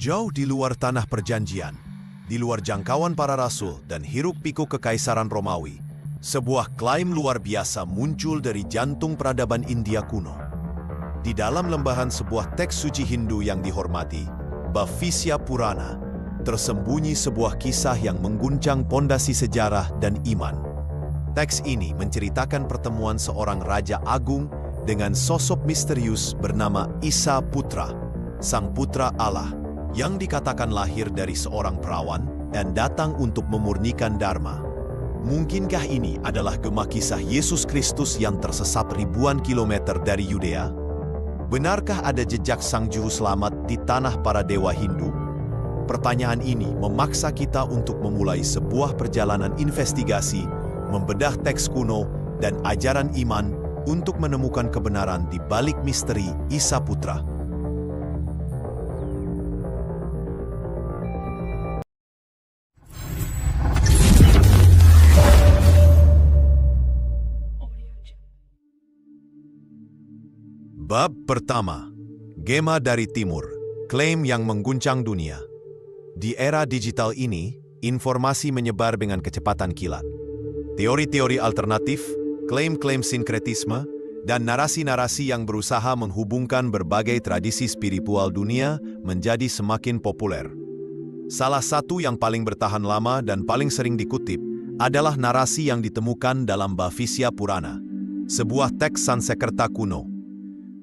Jauh di luar tanah perjanjian, di luar jangkauan para rasul dan hiruk-pikuk kekaisaran Romawi, sebuah klaim luar biasa muncul dari jantung peradaban India kuno. Di dalam lembaran sebuah teks suci Hindu yang dihormati, Bhavishya Purana, tersembunyi sebuah kisah yang mengguncang pondasi sejarah dan iman. Teks ini menceritakan pertemuan seorang raja agung dengan sosok misterius bernama Isa Putra, sang putra Allah, yang dikatakan lahir dari seorang perawan dan datang untuk memurnikan Dharma. Mungkinkah ini adalah gema kisah Yesus Kristus yang tersesat ribuan kilometer dari Yudea? Benarkah ada jejak Sang Juru Selamat di tanah para dewa Hindu? Pertanyaan ini memaksa kita untuk memulai sebuah perjalanan investigasi, membedah teks kuno dan ajaran iman untuk menemukan kebenaran di balik misteri Isa Putra. Bab pertama, Gema dari Timur, klaim yang mengguncang dunia. Di era digital ini, informasi menyebar dengan kecepatan kilat. Teori-teori alternatif, klaim-klaim sinkretisme, dan narasi-narasi yang berusaha menghubungkan berbagai tradisi spiritual dunia menjadi semakin populer. Salah satu yang paling bertahan lama dan paling sering dikutip adalah narasi yang ditemukan dalam Bhavishya Purana, sebuah teks Sanskerta kuno.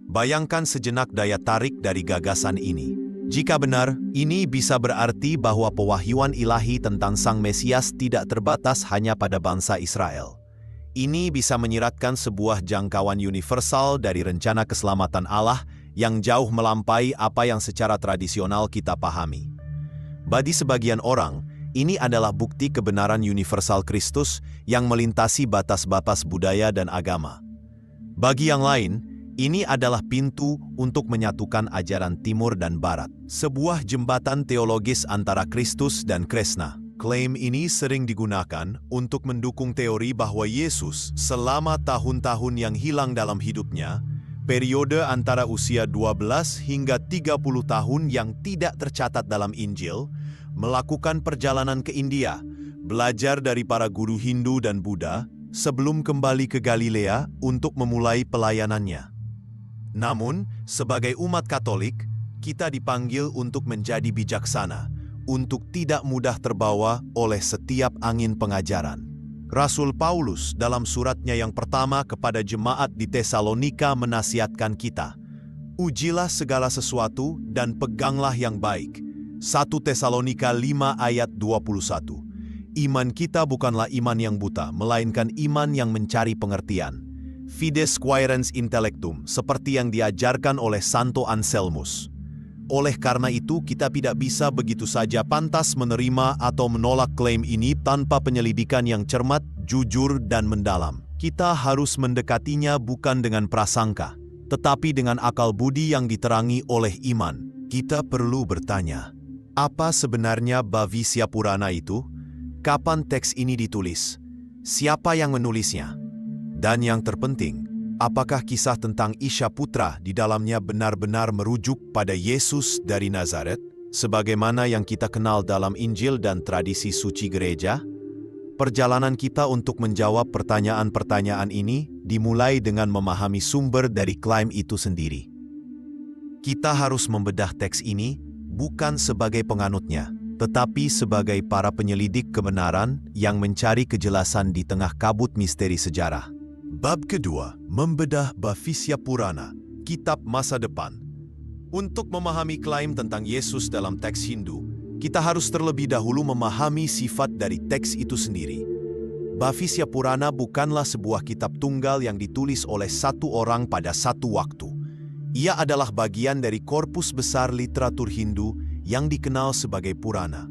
Bayangkan sejenak daya tarik dari gagasan ini. Jika benar, ini bisa berarti bahwa pewahyuan ilahi tentang Sang Mesias tidak terbatas hanya pada bangsa Israel. Ini bisa menyiratkan sebuah jangkauan universal dari rencana keselamatan Allah yang jauh melampaui apa yang secara tradisional kita pahami. Bagi sebagian orang, ini adalah bukti kebenaran universal Kristus yang melintasi batas-batas budaya dan agama. Bagi yang lain, ini adalah pintu untuk menyatukan ajaran Timur dan Barat, sebuah jembatan teologis antara Kristus dan Krishna. Klaim ini sering digunakan untuk mendukung teori bahwa Yesus selama tahun-tahun yang hilang dalam hidupnya, periode antara usia 12 hingga 30 tahun yang tidak tercatat dalam Injil, melakukan perjalanan ke India, belajar dari para guru Hindu dan Buddha, sebelum kembali ke Galilea untuk memulai pelayanannya. Namun, sebagai umat Katolik, kita dipanggil untuk menjadi bijaksana, untuk tidak mudah terbawa oleh setiap angin pengajaran. Rasul Paulus dalam suratnya yang pertama kepada jemaat di Tesalonika menasihatkan kita, ujilah segala sesuatu dan peganglah yang baik. 1 Tesalonika 5 ayat 21. Iman kita bukanlah iman yang buta, melainkan iman yang mencari pengertian. Fides quaerens intellectum, seperti yang diajarkan oleh Santo Anselmus. Oleh karena itu, kita tidak bisa begitu saja pantas menerima atau menolak klaim ini tanpa penyelidikan yang cermat, jujur, dan mendalam. Kita harus mendekatinya bukan dengan prasangka, tetapi dengan akal budi yang diterangi oleh iman. Kita perlu bertanya, apa sebenarnya Bhavishya Purana itu? Kapan teks ini ditulis? Siapa yang menulisnya? Dan yang terpenting, apakah kisah tentang Isa Putra di dalamnya benar-benar merujuk pada Yesus dari Nazaret, sebagaimana yang kita kenal dalam Injil dan tradisi suci gereja? Perjalanan kita untuk menjawab pertanyaan-pertanyaan ini dimulai dengan memahami sumber dari klaim itu sendiri. Kita harus membedah teks ini bukan sebagai penganutnya, tetapi sebagai para penyelidik kebenaran yang mencari kejelasan di tengah kabut misteri sejarah. Bab kedua, membedah Bhavishya Purana, kitab masa depan. Untuk memahami klaim tentang Yesus dalam teks Hindu, kita harus terlebih dahulu memahami sifat dari teks itu sendiri. Bhavishya Purana bukanlah sebuah kitab tunggal yang ditulis oleh satu orang pada satu waktu. Ia adalah bagian dari korpus besar literatur Hindu yang dikenal sebagai Purana.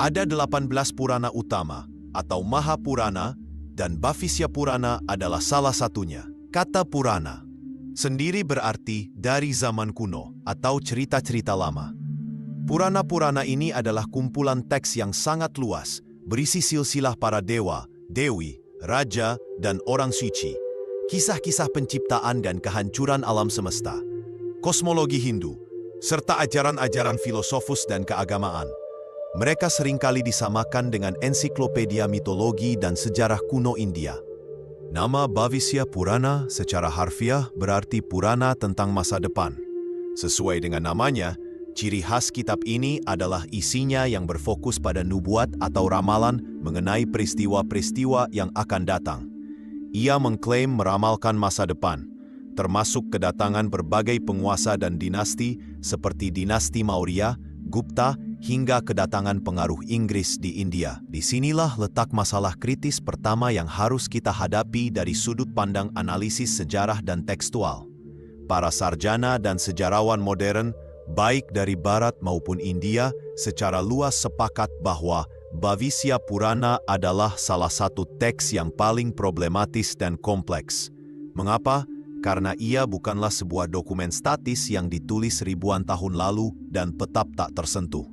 Ada 18 Purana utama atau Mahapurana, dan Bhavishya Purana adalah salah satunya. Kata Purana sendiri berarti dari zaman kuno atau cerita-cerita lama. Purana-Purana ini adalah kumpulan teks yang sangat luas, berisi silsilah para dewa, dewi, raja, dan orang suci. Kisah-kisah penciptaan dan kehancuran alam semesta. Kosmologi Hindu, serta ajaran-ajaran filosofus dan keagamaan. Mereka seringkali disamakan dengan ensiklopedia mitologi dan sejarah kuno India. Nama Bhavishya Purana secara harfiah berarti Purana tentang masa depan. Sesuai dengan namanya, ciri khas kitab ini adalah isinya yang berfokus pada nubuat atau ramalan mengenai peristiwa-peristiwa yang akan datang. Ia mengklaim meramalkan masa depan, termasuk kedatangan berbagai penguasa dan dinasti seperti dinasti Maurya, Gupta, hingga kedatangan pengaruh Inggris di India. Disinilah letak masalah kritis pertama yang harus kita hadapi dari sudut pandang analisis sejarah dan tekstual. Para sarjana dan sejarawan modern, baik dari Barat maupun India, secara luas sepakat bahwa Bhavishya Purana adalah salah satu teks yang paling problematis dan kompleks. Mengapa? Karena ia bukanlah sebuah dokumen statis yang ditulis ribuan tahun lalu dan tetap tak tersentuh.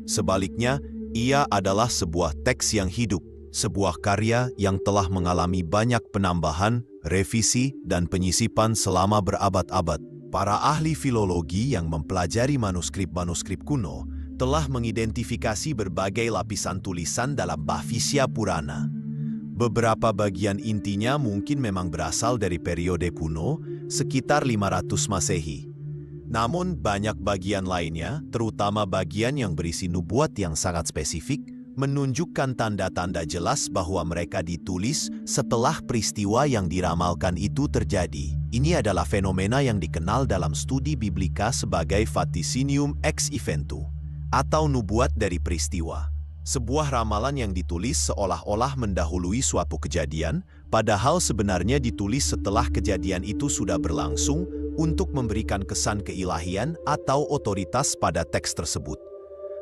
Sebaliknya, ia adalah sebuah teks yang hidup, sebuah karya yang telah mengalami banyak penambahan, revisi, dan penyisipan selama berabad-abad. Para ahli filologi yang mempelajari manuskrip-manuskrip kuno telah mengidentifikasi berbagai lapisan tulisan dalam Bhavishya Purana. Beberapa bagian intinya mungkin memang berasal dari periode kuno, sekitar 500 Masehi. Namun banyak bagian lainnya, terutama bagian yang berisi nubuat yang sangat spesifik, menunjukkan tanda-tanda jelas bahwa mereka ditulis setelah peristiwa yang diramalkan itu terjadi. Ini adalah fenomena yang dikenal dalam studi biblika sebagai vaticinium ex eventu, atau nubuat dari peristiwa. Sebuah ramalan yang ditulis seolah-olah mendahului suatu kejadian, padahal sebenarnya ditulis setelah kejadian itu sudah berlangsung untuk memberikan kesan keilahian atau otoritas pada teks tersebut.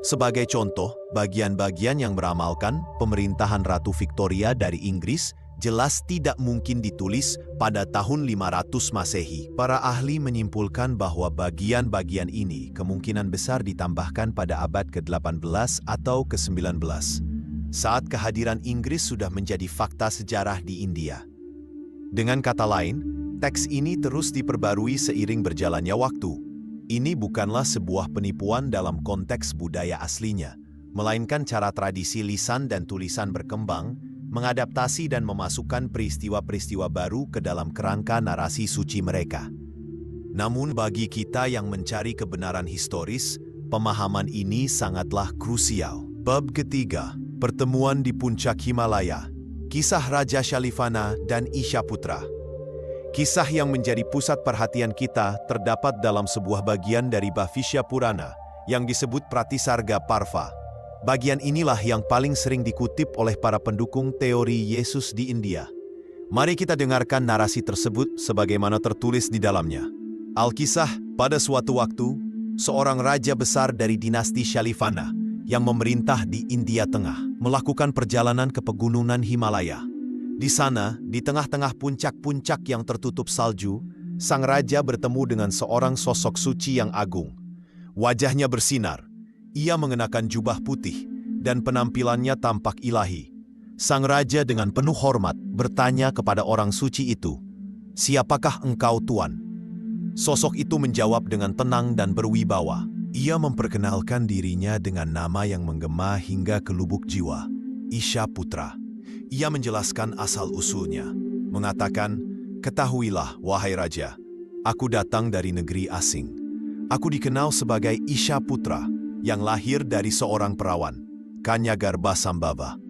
Sebagai contoh, bagian-bagian yang meramalkan pemerintahan Ratu Victoria dari Inggris jelas tidak mungkin ditulis pada tahun 500 Masehi. Para ahli menyimpulkan bahwa bagian-bagian ini kemungkinan besar ditambahkan pada abad ke-18 atau ke-19, saat kehadiran Inggris sudah menjadi fakta sejarah di India. Dengan kata lain, teks ini terus diperbarui seiring berjalannya waktu. Ini bukanlah sebuah penipuan dalam konteks budaya aslinya, melainkan cara tradisi lisan dan tulisan berkembang, mengadaptasi dan memasukkan peristiwa-peristiwa baru ke dalam kerangka narasi suci mereka. Namun bagi kita yang mencari kebenaran historis, pemahaman ini sangatlah krusial. Bab ketiga, pertemuan di puncak Himalaya, kisah Raja Shalifana dan Ishaputra. Kisah yang menjadi pusat perhatian kita terdapat dalam sebuah bagian dari Bhavishya Purana yang disebut Pratisarga Parva. Bagian inilah yang paling sering dikutip oleh para pendukung teori Yesus di India. Mari kita dengarkan narasi tersebut sebagaimana tertulis di dalamnya. Alkisah, pada suatu waktu, seorang raja besar dari dinasti Shalifana yang memerintah di India Tengah melakukan perjalanan ke pegunungan Himalaya. Di sana, di tengah-tengah puncak-puncak yang tertutup salju, sang raja bertemu dengan seorang sosok suci yang agung. Wajahnya bersinar. Ia mengenakan jubah putih dan penampilannya tampak ilahi. Sang raja dengan penuh hormat bertanya kepada orang suci itu, "Siapakah engkau, Tuan?" Sosok itu menjawab dengan tenang dan berwibawa. Ia memperkenalkan dirinya dengan nama yang menggema hingga ke lubuk jiwa, Ishaputra. Ia menjelaskan asal-usulnya, mengatakan, "Ketahuilah, wahai raja, aku datang dari negeri asing. Aku dikenal sebagai Ishaputra, yang lahir dari seorang perawan, Kanyagarbha-sambhava.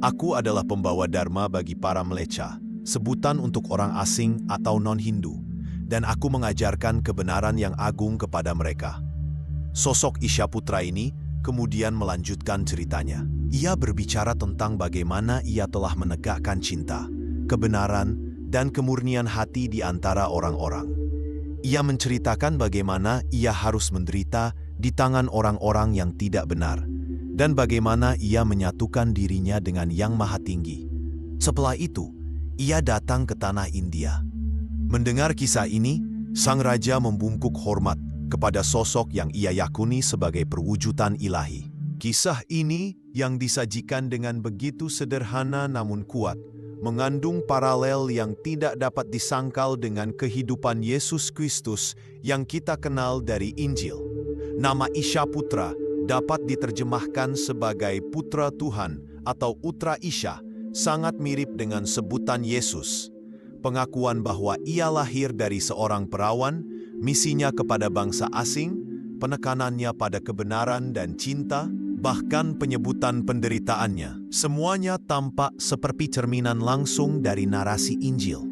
Aku adalah pembawa dharma bagi para meleca, sebutan untuk orang asing atau non-Hindu, dan aku mengajarkan kebenaran yang agung kepada mereka." Sosok Ishaputra ini kemudian melanjutkan ceritanya. Ia berbicara tentang bagaimana ia telah menegakkan cinta, kebenaran, dan kemurnian hati di antara orang-orang. Ia menceritakan bagaimana ia harus menderita di tangan orang-orang yang tidak benar, dan bagaimana ia menyatukan dirinya dengan Yang Maha Tinggi. Setelah itu, ia datang ke tanah India. Mendengar kisah ini, sang raja membungkuk hormat kepada sosok yang ia yakini sebagai perwujudan ilahi. Kisah ini yang disajikan dengan begitu sederhana namun kuat, mengandung paralel yang tidak dapat disangkal dengan kehidupan Yesus Kristus yang kita kenal dari Injil. Nama Isya Putra dapat diterjemahkan sebagai Putra Tuhan atau Utra Isya, sangat mirip dengan sebutan Yesus. Pengakuan bahwa ia lahir dari seorang perawan, misinya kepada bangsa asing, penekanannya pada kebenaran dan cinta, bahkan penyebutan penderitaannya, semuanya tampak seperti cerminan langsung dari narasi Injil.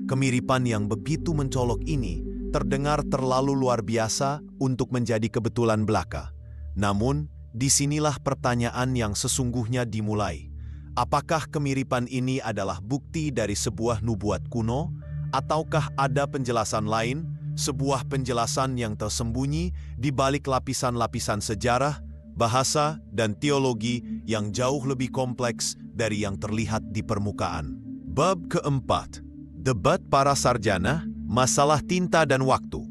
Kemiripan yang begitu mencolok ini terdengar terlalu luar biasa untuk menjadi kebetulan belaka. Namun, disinilah pertanyaan yang sesungguhnya dimulai. Apakah kemiripan ini adalah bukti dari sebuah nubuat kuno, ataukah ada penjelasan lain, sebuah penjelasan yang tersembunyi di balik lapisan-lapisan sejarah, bahasa, dan teologi yang jauh lebih kompleks dari yang terlihat di permukaan. Bab keempat, debat para sarjana, masalah tinta dan waktu.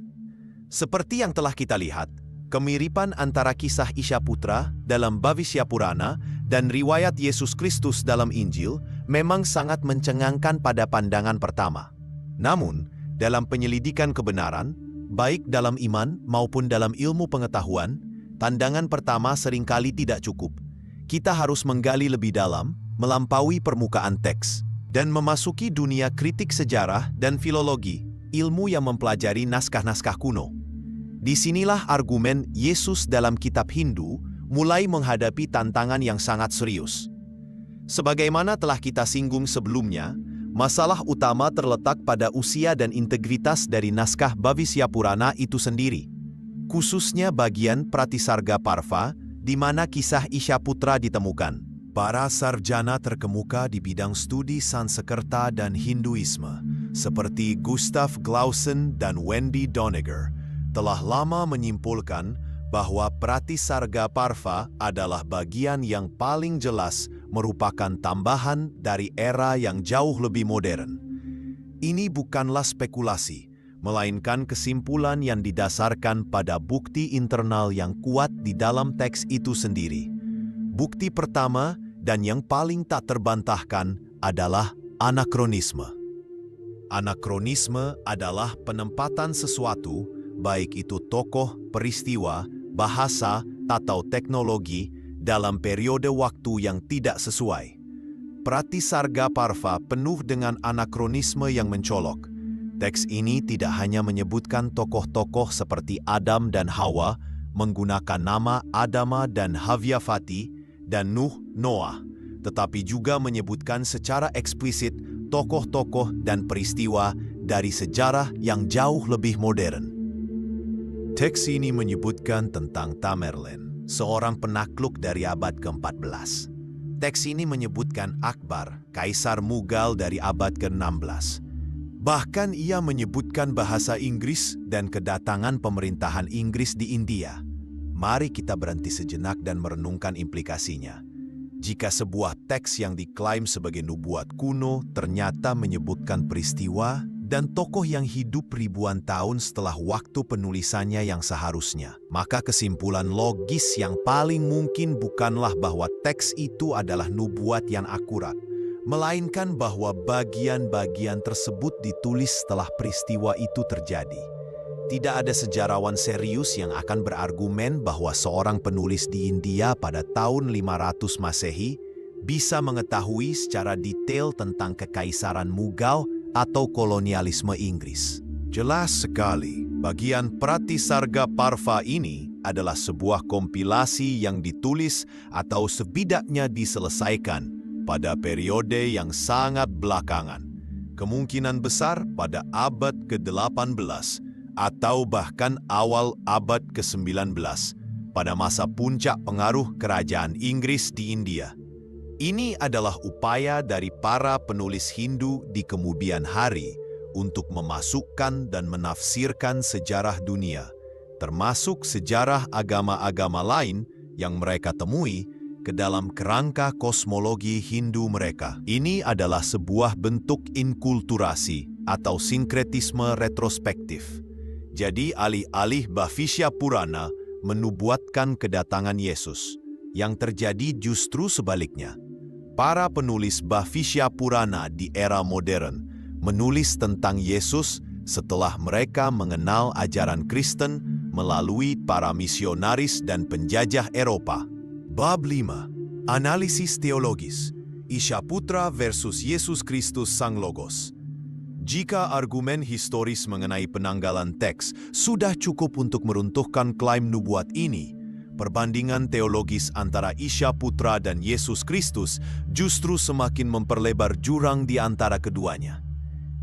Seperti yang telah kita lihat, kemiripan antara kisah Isya Putra dalam Bhavishya Purana dan riwayat Yesus Kristus dalam Injil memang sangat mencengangkan pada pandangan pertama. Namun, dalam penyelidikan kebenaran, baik dalam iman maupun dalam ilmu pengetahuan, pandangan pertama seringkali tidak cukup. Kita harus menggali lebih dalam, melampaui permukaan teks, dan memasuki dunia kritik sejarah dan filologi, ilmu yang mempelajari naskah-naskah kuno. Disinilah argumen Yesus dalam kitab Hindu mulai menghadapi tantangan yang sangat serius. Sebagaimana telah kita singgung sebelumnya, masalah utama terletak pada usia dan integritas dari naskah Bhavishya Purana itu sendiri. Khususnya bagian Pratisarga Parva, di mana kisah Isya Putra ditemukan. Para sarjana terkemuka di bidang studi Sanskerta dan Hinduisme, seperti Gustav Glausen dan Wendy Doniger, telah lama menyimpulkan bahwa Pratisarga Parva adalah bagian yang paling jelas merupakan tambahan dari era yang jauh lebih modern. Ini bukanlah spekulasi, melainkan kesimpulan yang didasarkan pada bukti internal yang kuat di dalam teks itu sendiri. Bukti pertama dan yang paling tak terbantahkan adalah anakronisme. Anakronisme adalah penempatan sesuatu, baik itu tokoh, peristiwa, bahasa, atau teknologi, dalam periode waktu yang tidak sesuai. Pratisarga Parva penuh dengan anakronisme yang mencolok. Teks ini tidak hanya menyebutkan tokoh-tokoh seperti Adam dan Hawa menggunakan nama Adama dan Havyavati dan Nuh, Noah, tetapi juga menyebutkan secara eksplisit tokoh-tokoh dan peristiwa dari sejarah yang jauh lebih modern. Teks ini menyebutkan tentang Tamerlane, seorang penakluk dari abad ke-14. Teks ini menyebutkan Akbar, kaisar Mughal dari abad ke-16. Bahkan ia menyebutkan bahasa Inggris dan kedatangan pemerintahan Inggris di India. Mari kita berhenti sejenak dan merenungkan implikasinya. Jika sebuah teks yang diklaim sebagai nubuat kuno ternyata menyebutkan peristiwa dan tokoh yang hidup ribuan tahun setelah waktu penulisannya yang seharusnya, maka kesimpulan logis yang paling mungkin bukanlah bahwa teks itu adalah nubuat yang akurat, melainkan bahwa bagian-bagian tersebut ditulis setelah peristiwa itu terjadi. Tidak ada sejarawan serius yang akan berargumen bahwa seorang penulis di India pada tahun 500 Masehi bisa mengetahui secara detail tentang kekaisaran Mughal atau kolonialisme Inggris. Jelas sekali, bagian Pratisarga Parva ini adalah sebuah kompilasi yang ditulis atau setidaknya diselesaikan pada periode yang sangat belakangan, kemungkinan besar pada abad ke-18 atau bahkan awal abad ke-19 pada masa puncak pengaruh kerajaan Inggris di India. Ini adalah upaya dari para penulis Hindu di kemudian hari untuk memasukkan dan menafsirkan sejarah dunia, termasuk sejarah agama-agama lain yang mereka temui, ke dalam kerangka kosmologi Hindu mereka. Ini adalah sebuah bentuk inkulturasi atau sinkretisme retrospektif. Jadi alih-alih Bhavishya Purana menubuatkan kedatangan Yesus, yang terjadi justru sebaliknya. Para penulis Bhavishya Purana di era modern menulis tentang Yesus setelah mereka mengenal ajaran Kristen melalui para misionaris dan penjajah Eropa. Bab 5. Analisis teologis. Isha Putra versus Yesus Kristus Sang Logos. Jika argumen historis mengenai penanggalan teks sudah cukup untuk meruntuhkan klaim nubuat ini, perbandingan teologis antara Isha Putra dan Yesus Kristus justru semakin memperlebar jurang di antara keduanya.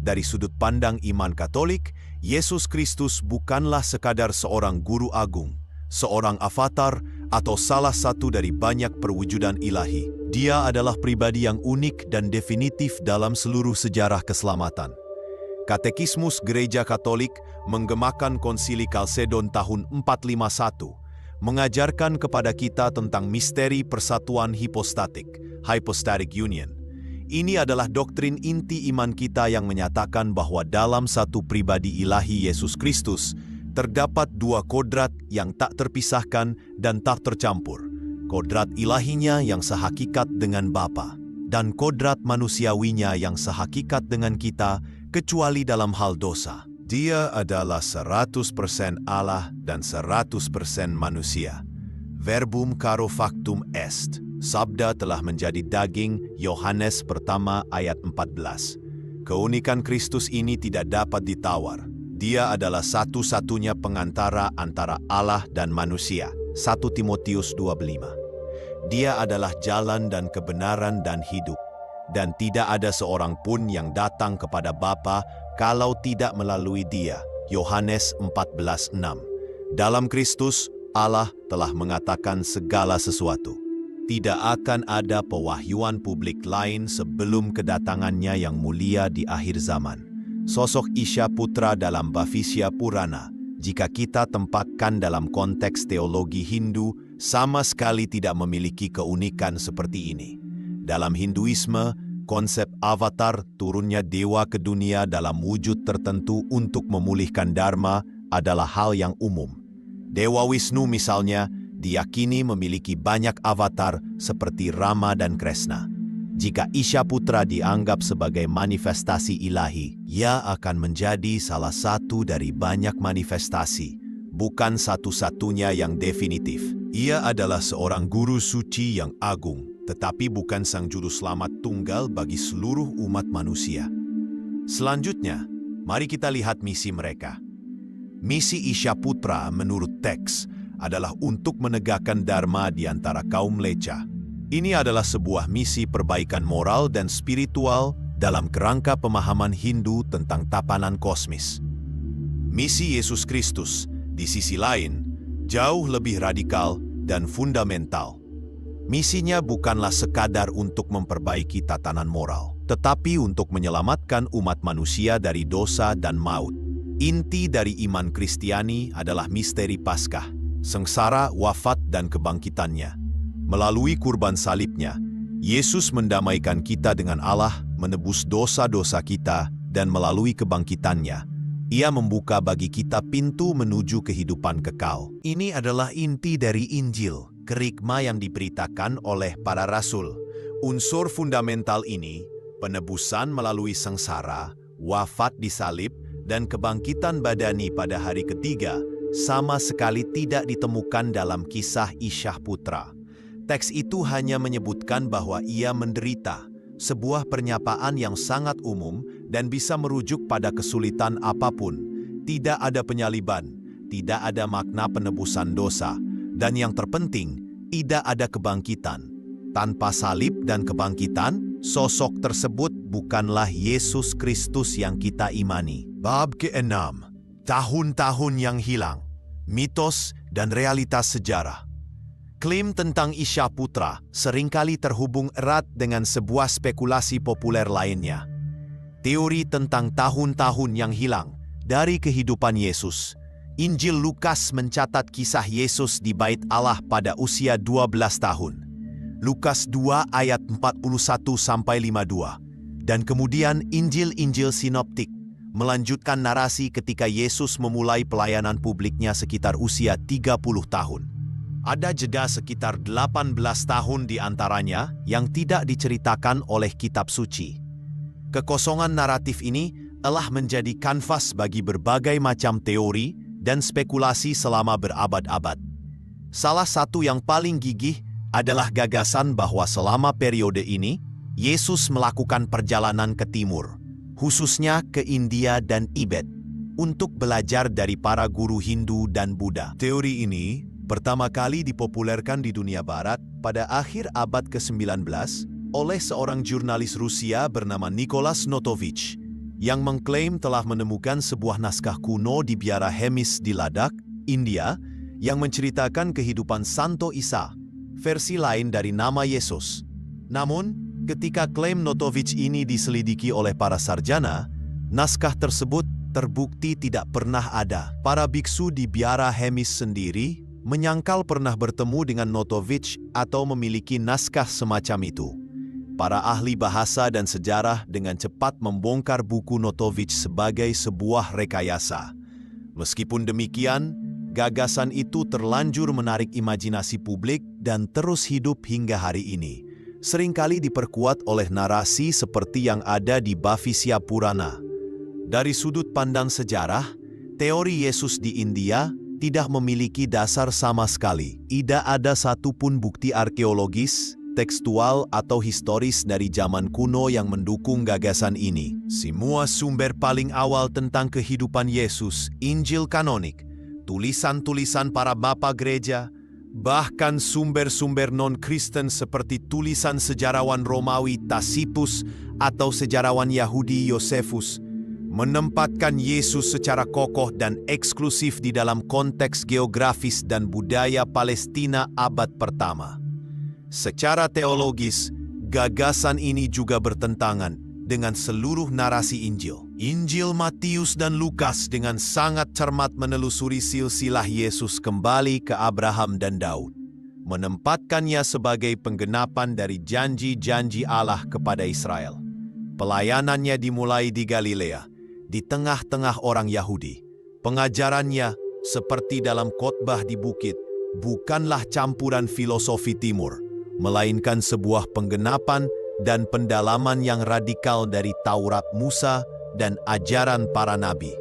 Dari sudut pandang iman Katolik, Yesus Kristus bukanlah sekadar seorang guru agung, seorang avatar, atau salah satu dari banyak perwujudan ilahi. Dia adalah pribadi yang unik dan definitif dalam seluruh sejarah keselamatan. Katekismus Gereja Katolik menggemakan Konsili Kalsedon tahun 451, mengajarkan kepada kita tentang misteri persatuan hipostatik, hypostatic union. Ini adalah doktrin inti iman kita yang menyatakan bahwa dalam satu pribadi ilahi Yesus Kristus, terdapat dua kodrat yang tak terpisahkan dan tak tercampur. Kodrat ilahinya yang sehakikat dengan Bapa, dan kodrat manusiawinya yang sehakikat dengan kita, kecuali dalam hal dosa. Dia adalah 100% Allah dan 100% manusia. Verbum caro factum est. Sabda telah menjadi daging, Yohanes pertama ayat 14. Keunikan Kristus ini tidak dapat ditawar. Dia adalah satu-satunya pengantara antara Allah dan manusia. 1 Timotius 2:5. Dia adalah jalan dan kebenaran dan hidup. Dan tidak ada seorang pun yang datang kepada Bapa kalau tidak melalui Dia. Yohanes 14:6. Dalam Kristus, Allah telah mengatakan segala sesuatu. Tidak akan ada pewahyuan publik lain sebelum kedatangannya yang mulia di akhir zaman. Sosok Isha Putra dalam Bhavishya Purana, jika kita tempatkan dalam konteks teologi Hindu, sama sekali tidak memiliki keunikan seperti ini. Dalam Hinduisme, konsep avatar, turunnya dewa ke dunia dalam wujud tertentu untuk memulihkan dharma, adalah hal yang umum. Dewa Wisnu misalnya, diyakini memiliki banyak avatar seperti Rama dan Krishna. Jika Isha Putra dianggap sebagai manifestasi ilahi, ia akan menjadi salah satu dari banyak manifestasi, bukan satu-satunya yang definitif. Ia adalah seorang guru suci yang agung, tetapi bukan sang juru selamat tunggal bagi seluruh umat manusia. Selanjutnya, mari kita lihat misi mereka. Misi Isha Putra menurut teks adalah untuk menegakkan dharma di antara kaum leca. Ini adalah sebuah misi perbaikan moral dan spiritual dalam kerangka pemahaman Hindu tentang tatanan kosmis. Misi Yesus Kristus, di sisi lain, jauh lebih radikal dan fundamental. Misinya bukanlah sekadar untuk memperbaiki tatanan moral, tetapi untuk menyelamatkan umat manusia dari dosa dan maut. Inti dari iman Kristiani adalah misteri Paskah, sengsara, wafat, dan kebangkitannya. Melalui kurban salibnya, Yesus mendamaikan kita dengan Allah, menebus dosa-dosa kita, dan melalui kebangkitannya, Ia membuka bagi kita pintu menuju kehidupan kekal. Ini adalah inti dari Injil, kerikma yang diberitakan oleh para rasul. Unsur fundamental ini, penebusan melalui sengsara, wafat di salib, dan kebangkitan badani pada hari ketiga, sama sekali tidak ditemukan dalam kisah Isha Putra. Teks itu hanya menyebutkan bahwa ia menderita, sebuah pernyataan yang sangat umum dan bisa merujuk pada kesulitan apapun. Tidak ada penyaliban, tidak ada makna penebusan dosa, dan yang terpenting, tidak ada kebangkitan. Tanpa salib dan kebangkitan, sosok tersebut bukanlah Yesus Kristus yang kita imani. Bab ke-6. Tahun-tahun yang hilang, mitos dan realitas sejarah. Klaim tentang Isha Putra seringkali terhubung erat dengan sebuah spekulasi populer lainnya. Teori tentang tahun-tahun yang hilang dari kehidupan Yesus. Injil Lukas mencatat kisah Yesus di Bait Allah pada usia 12 tahun. Lukas 2 ayat 41-52. Dan kemudian Injil-Injil sinoptik melanjutkan narasi ketika Yesus memulai pelayanan publiknya sekitar usia 30 tahun. Ada jeda sekitar 18 tahun di antaranya yang tidak diceritakan oleh kitab suci. Kekosongan naratif ini telah menjadi kanvas bagi berbagai macam teori dan spekulasi selama berabad-abad. Salah satu yang paling gigih adalah gagasan bahwa selama periode ini, Yesus melakukan perjalanan ke timur, khususnya ke India dan Tibet, untuk belajar dari para guru Hindu dan Buddha. Teori ini pertama kali dipopulerkan di dunia barat pada akhir abad ke-19 oleh seorang jurnalis Rusia bernama Nicholas Notovich yang mengklaim telah menemukan sebuah naskah kuno di biara Hemis di Ladakh, India, yang menceritakan kehidupan Santo Isa, versi lain dari nama Yesus. Namun, ketika klaim Notovich ini diselidiki oleh para sarjana, naskah tersebut terbukti tidak pernah ada. Para biksu di biara Hemis sendiri menyangkal pernah bertemu dengan Notovich atau memiliki naskah semacam itu. Para ahli bahasa dan sejarah dengan cepat membongkar buku Notovich sebagai sebuah rekayasa. Meskipun demikian, gagasan itu terlanjur menarik imajinasi publik dan terus hidup hingga hari ini. Seringkali diperkuat oleh narasi seperti yang ada di Bhavishya Purana. Dari sudut pandang sejarah, teori Yesus di India tidak memiliki dasar sama sekali. Tidak ada satupun bukti arkeologis, tekstual, atau historis dari zaman kuno yang mendukung gagasan ini. Semua sumber paling awal tentang kehidupan Yesus, Injil kanonik, tulisan-tulisan para bapa gereja, bahkan sumber-sumber non-Kristen seperti tulisan sejarawan Romawi Tacitus atau sejarawan Yahudi Josephus, menempatkan Yesus secara kokoh dan eksklusif di dalam konteks geografis dan budaya Palestina abad pertama. Secara teologis, gagasan ini juga bertentangan dengan seluruh narasi Injil. Injil Matius dan Lukas dengan sangat cermat menelusuri silsilah Yesus kembali ke Abraham dan Daud, menempatkannya sebagai penggenapan dari janji-janji Allah kepada Israel. Pelayanannya dimulai di Galilea, di tengah-tengah orang Yahudi. Pengajarannya, seperti dalam khotbah di bukit, bukanlah campuran filosofi timur, melainkan sebuah penggenapan dan pendalaman yang radikal dari Taurat Musa dan ajaran para nabi.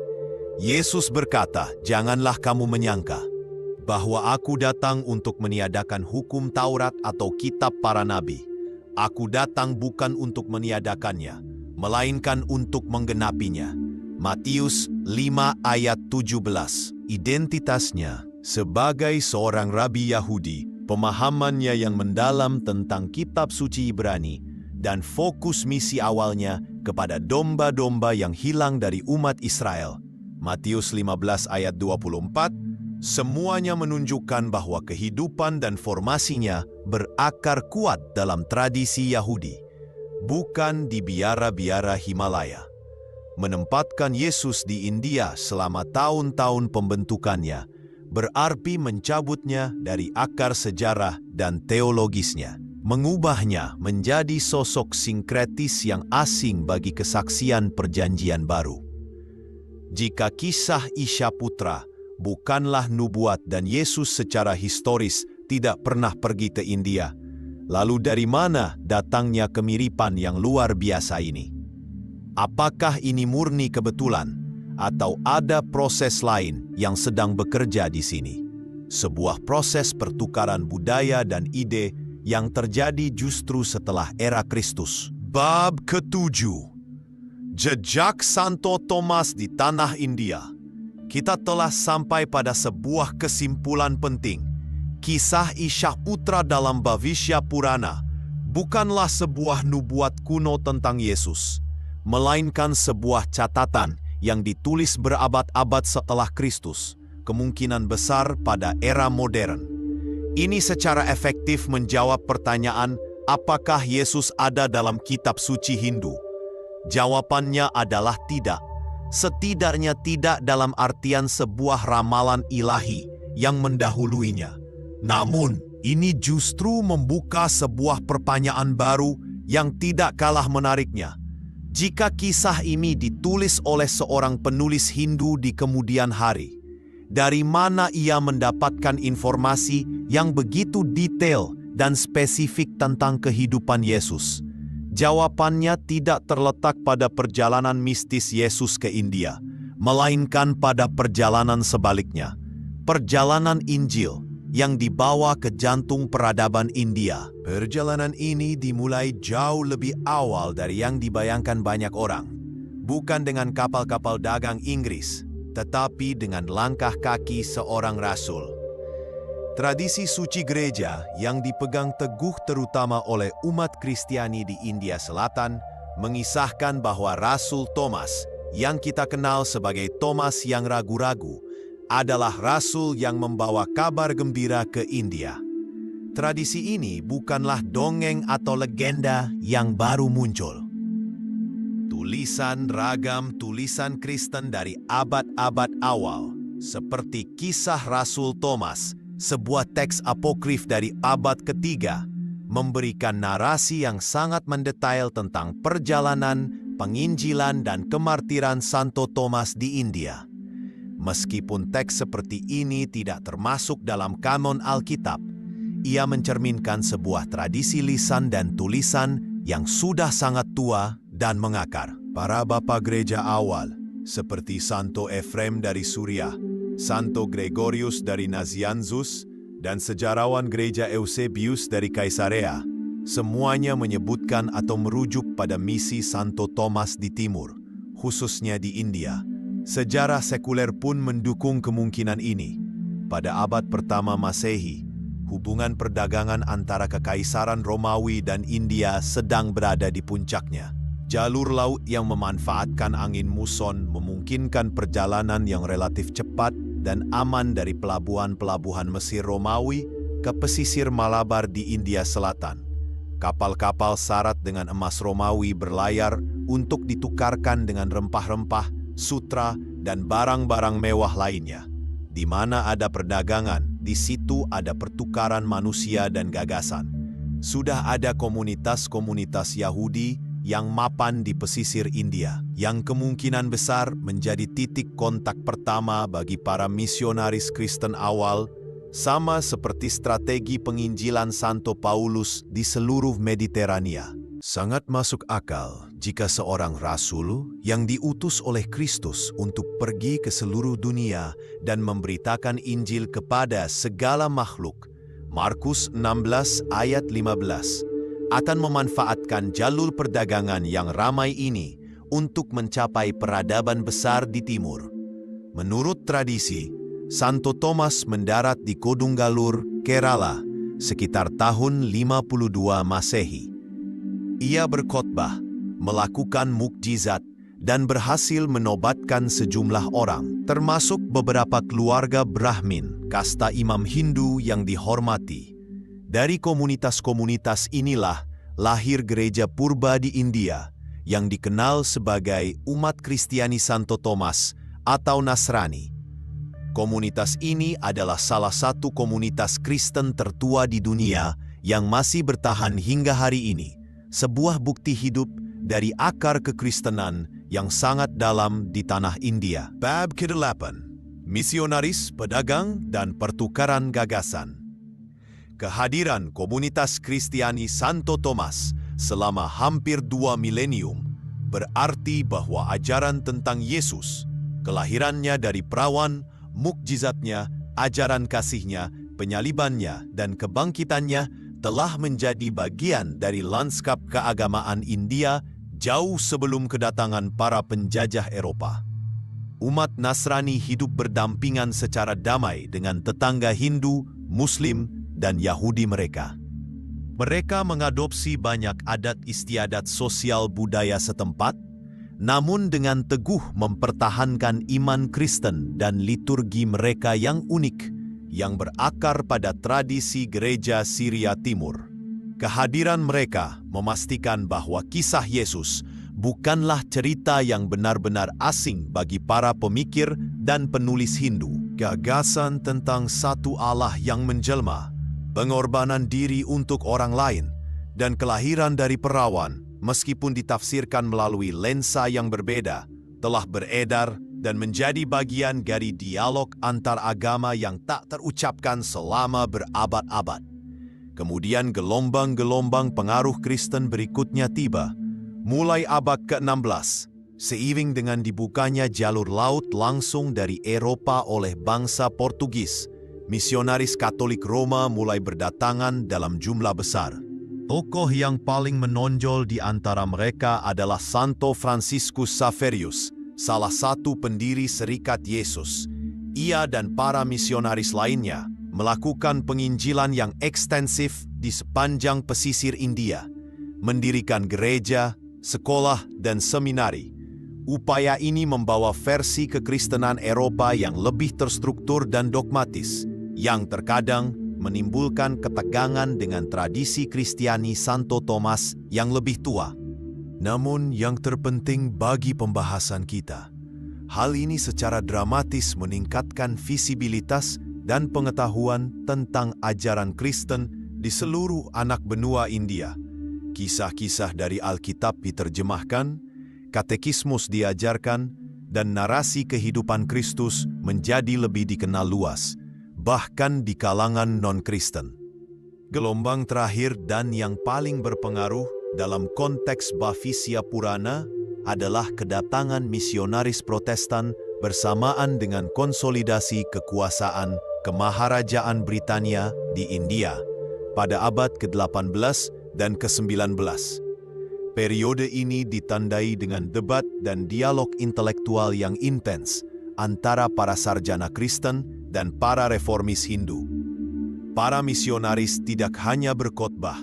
Yesus berkata, "Janganlah kamu menyangka bahwa aku datang untuk meniadakan hukum Taurat atau kitab para nabi. Aku datang bukan untuk meniadakannya, melainkan untuk menggenapinya." Matius 5 ayat 17. Identitasnya sebagai seorang rabi Yahudi, pemahamannya yang mendalam tentang kitab suci Ibrani, dan fokus misi awalnya kepada domba-domba yang hilang dari umat Israel. Matius 15 ayat 24, semuanya menunjukkan bahwa kehidupan dan formasinya berakar kuat dalam tradisi Yahudi, bukan di biara-biara Himalaya. Menempatkan Yesus di India selama tahun-tahun pembentukannya berarti mencabutnya dari akar sejarah dan teologisnya, mengubahnya menjadi sosok sinkretis yang asing bagi kesaksian Perjanjian Baru. Jika kisah Isya Putra bukanlah nubuat dan Yesus secara historis tidak pernah pergi ke India, lalu dari mana datangnya kemiripan yang luar biasa ini? Apakah ini murni kebetulan atau ada proses lain yang sedang bekerja di sini? Sebuah proses pertukaran budaya dan ide yang terjadi justru setelah era Kristus. Bab ke-7. Jejak Santo Thomas di tanah India. Kita telah sampai pada sebuah kesimpulan penting. Kisah Isya Putra dalam Bhavishya Purana bukanlah sebuah nubuat kuno tentang Yesus, melainkan sebuah catatan yang ditulis berabad-abad setelah Kristus, kemungkinan besar pada era modern. Ini secara efektif menjawab pertanyaan, apakah Yesus ada dalam kitab suci Hindu? Jawabannya adalah tidak. Setidaknya tidak dalam artian sebuah ramalan ilahi yang mendahuluinya. Namun, ini justru membuka sebuah pertanyaan baru yang tidak kalah menariknya. Jika kisah ini ditulis oleh seorang penulis Hindu di kemudian hari, Dari mana ia mendapatkan informasi yang begitu detail dan spesifik tentang kehidupan Yesus? Jawabannya tidak terletak pada perjalanan mistis Yesus ke India, melainkan pada perjalanan sebaliknya, perjalanan Injil yang dibawa ke jantung peradaban India. Perjalanan ini dimulai jauh lebih awal dari yang dibayangkan banyak orang. Bukan dengan kapal-kapal dagang Inggris, tetapi dengan langkah kaki seorang rasul. Tradisi suci gereja yang dipegang teguh terutama oleh umat Kristiani di India Selatan mengisahkan bahwa Rasul Thomas, yang kita kenal sebagai Thomas yang ragu-ragu, adalah rasul yang membawa kabar gembira ke India. Tradisi ini bukanlah dongeng atau legenda yang baru muncul. Ragam tulisan Kristen dari abad-abad awal, seperti Kisah Rasul Thomas, sebuah teks apokrif dari abad ketiga, memberikan narasi yang sangat mendetail tentang perjalanan, penginjilan, dan kemartiran Santo Thomas di India. Meskipun teks seperti ini tidak termasuk dalam kanon Alkitab, ia mencerminkan sebuah tradisi lisan dan tulisan yang sudah sangat tua dan mengakar. Para bapa gereja awal, seperti Santo Efrem dari Suriah, Santo Gregorius dari Nazianzus, dan sejarawan gereja Eusebius dari Kaisarea, semuanya menyebutkan atau merujuk pada misi Santo Thomas di timur, khususnya di India. Sejarah sekuler pun mendukung kemungkinan ini. Pada abad pertama Masehi, hubungan perdagangan antara Kekaisaran Romawi dan India sedang berada di puncaknya. Jalur laut yang memanfaatkan angin muson memungkinkan perjalanan yang relatif cepat dan aman dari pelabuhan-pelabuhan Mesir Romawi ke pesisir Malabar di India Selatan. Kapal-kapal syarat dengan emas Romawi berlayar untuk ditukarkan dengan rempah-rempah, sutra, dan barang-barang mewah lainnya. Di mana ada perdagangan, di situ ada pertukaran manusia dan gagasan. Sudah ada komunitas-komunitas Yahudi yang mapan di pesisir India, yang kemungkinan besar menjadi titik kontak pertama bagi para misionaris Kristen awal, sama seperti strategi penginjilan Santo Paulus di seluruh Mediterania. Sangat masuk akal jika seorang rasul yang diutus oleh Kristus untuk pergi ke seluruh dunia dan memberitakan Injil kepada segala makhluk, Markus 16 ayat 15, akan memanfaatkan jalur perdagangan yang ramai ini untuk mencapai peradaban besar di timur. Menurut tradisi, Santo Thomas mendarat di Kodungallur, Kerala, sekitar tahun 52 Masehi. Ia berkhotbah, melakukan mukjizat, dan berhasil menobatkan sejumlah orang, termasuk beberapa keluarga Brahmin, kasta imam Hindu yang dihormati. Dari komunitas-komunitas inilah lahir gereja purba di India yang dikenal sebagai umat Kristiani Santo Thomas atau Nasrani. Komunitas ini adalah salah satu komunitas Kristen tertua di dunia yang masih bertahan hingga hari ini, sebuah bukti hidup dari akar kekristenan yang sangat dalam di tanah India. Bab ke-8, Misionaris, Pedagang, dan Pertukaran Gagasan. Kehadiran komunitas Kristiani Santo Thomas selama hampir 2 milenium berarti bahwa ajaran tentang Yesus, kelahirannya dari perawan, mukjizatnya, ajaran kasihnya, penyalibannya, dan kebangkitannya telah menjadi bagian dari lanskap keagamaan India jauh sebelum kedatangan para penjajah Eropa. Umat Nasrani hidup berdampingan secara damai dengan tetangga Hindu, Muslim, dan Yahudi mereka. Mereka mengadopsi banyak adat istiadat sosial budaya setempat, namun dengan teguh mempertahankan iman Kristen dan liturgi mereka yang unik, yang berakar pada tradisi gereja Syria Timur. Kehadiran mereka memastikan bahwa kisah Yesus bukanlah cerita yang benar-benar asing bagi para pemikir dan penulis Hindu. Gagasan tentang satu Allah yang menjelma, pengorbanan diri untuk orang lain, dan kelahiran dari perawan, meskipun ditafsirkan melalui lensa yang berbeda, telah beredar dan menjadi bagian dari dialog antar agama yang tak terucapkan selama berabad-abad. Kemudian gelombang-gelombang pengaruh Kristen berikutnya tiba, mulai abad ke-16, seiring dengan dibukanya jalur laut langsung dari Eropa oleh bangsa Portugis. Misionaris Katolik Roma mulai berdatangan dalam jumlah besar. Tokoh yang paling menonjol di antara mereka adalah Santo Franciscus Xaverius, salah satu pendiri Serikat Yesus. Ia dan para misionaris lainnya melakukan penginjilan yang ekstensif di sepanjang pesisir India, mendirikan gereja, sekolah, dan seminari. Upaya ini membawa versi kekristenan Eropa yang lebih terstruktur dan dogmatis, yang terkadang menimbulkan ketegangan dengan tradisi Kristiani Santo Thomas yang lebih tua. Namun yang terpenting bagi pembahasan kita, hal ini secara dramatis meningkatkan visibilitas dan pengetahuan tentang ajaran Kristen di seluruh anak benua India. Kisah-kisah dari Alkitab diterjemahkan, katekismus diajarkan, dan narasi kehidupan Kristus menjadi lebih dikenal luas, bahkan di kalangan non-Kristen. Gelombang terakhir dan yang paling berpengaruh dalam konteks Bhavishya Purana adalah kedatangan misionaris Protestan bersamaan dengan konsolidasi kekuasaan Kemaharajaan Britania di India pada abad ke-18 dan ke-19. Periode ini ditandai dengan debat dan dialog intelektual yang intens antara para sarjana Kristen dan para reformis Hindu. Para misionaris tidak hanya berkhotbah,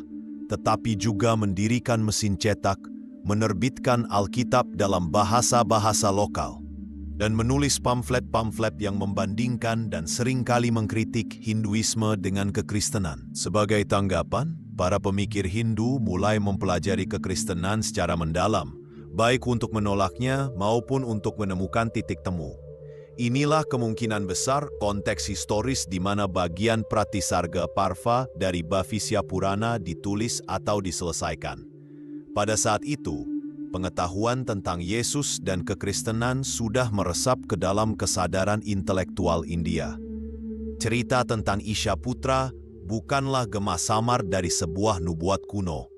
tetapi juga mendirikan mesin cetak, menerbitkan Alkitab dalam bahasa-bahasa lokal, dan menulis pamflet-pamflet yang membandingkan dan seringkali mengkritik Hinduisme dengan kekristenan. Sebagai tanggapan, para pemikir Hindu mulai mempelajari kekristenan secara mendalam, baik untuk menolaknya maupun untuk menemukan titik temu. Inilah kemungkinan besar konteks historis di mana bagian Pratisarga Parva dari Bhavishya Purana ditulis atau diselesaikan. Pada saat itu, pengetahuan tentang Yesus dan kekristenan sudah meresap ke dalam kesadaran intelektual India. Cerita tentang Isha Putra bukanlah gema samar dari sebuah nubuat kuno,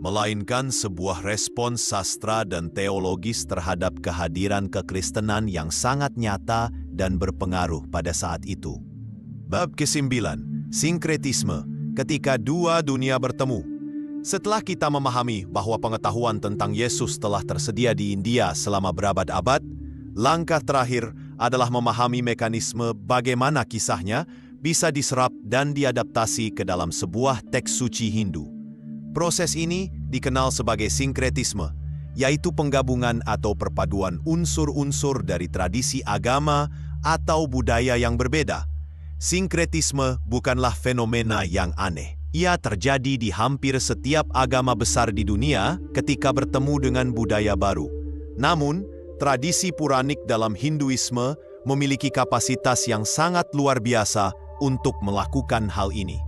melainkan sebuah respons sastra dan teologis terhadap kehadiran kekristenan yang sangat nyata dan berpengaruh pada saat itu. Bab ke-9, Sinkretisme, ketika dua dunia bertemu. Setelah kita memahami bahwa pengetahuan tentang Yesus telah tersedia di India selama berabad-abad, langkah terakhir adalah memahami mekanisme bagaimana kisahnya bisa diserap dan diadaptasi ke dalam sebuah teks suci Hindu. Proses ini dikenal sebagai sinkretisme, yaitu penggabungan atau perpaduan unsur-unsur dari tradisi agama atau budaya yang berbeda. Sinkretisme bukanlah fenomena yang aneh. Ia terjadi di hampir setiap agama besar di dunia ketika bertemu dengan budaya baru. Namun, tradisi Puranik dalam Hinduisme memiliki kapasitas yang sangat luar biasa untuk melakukan hal ini.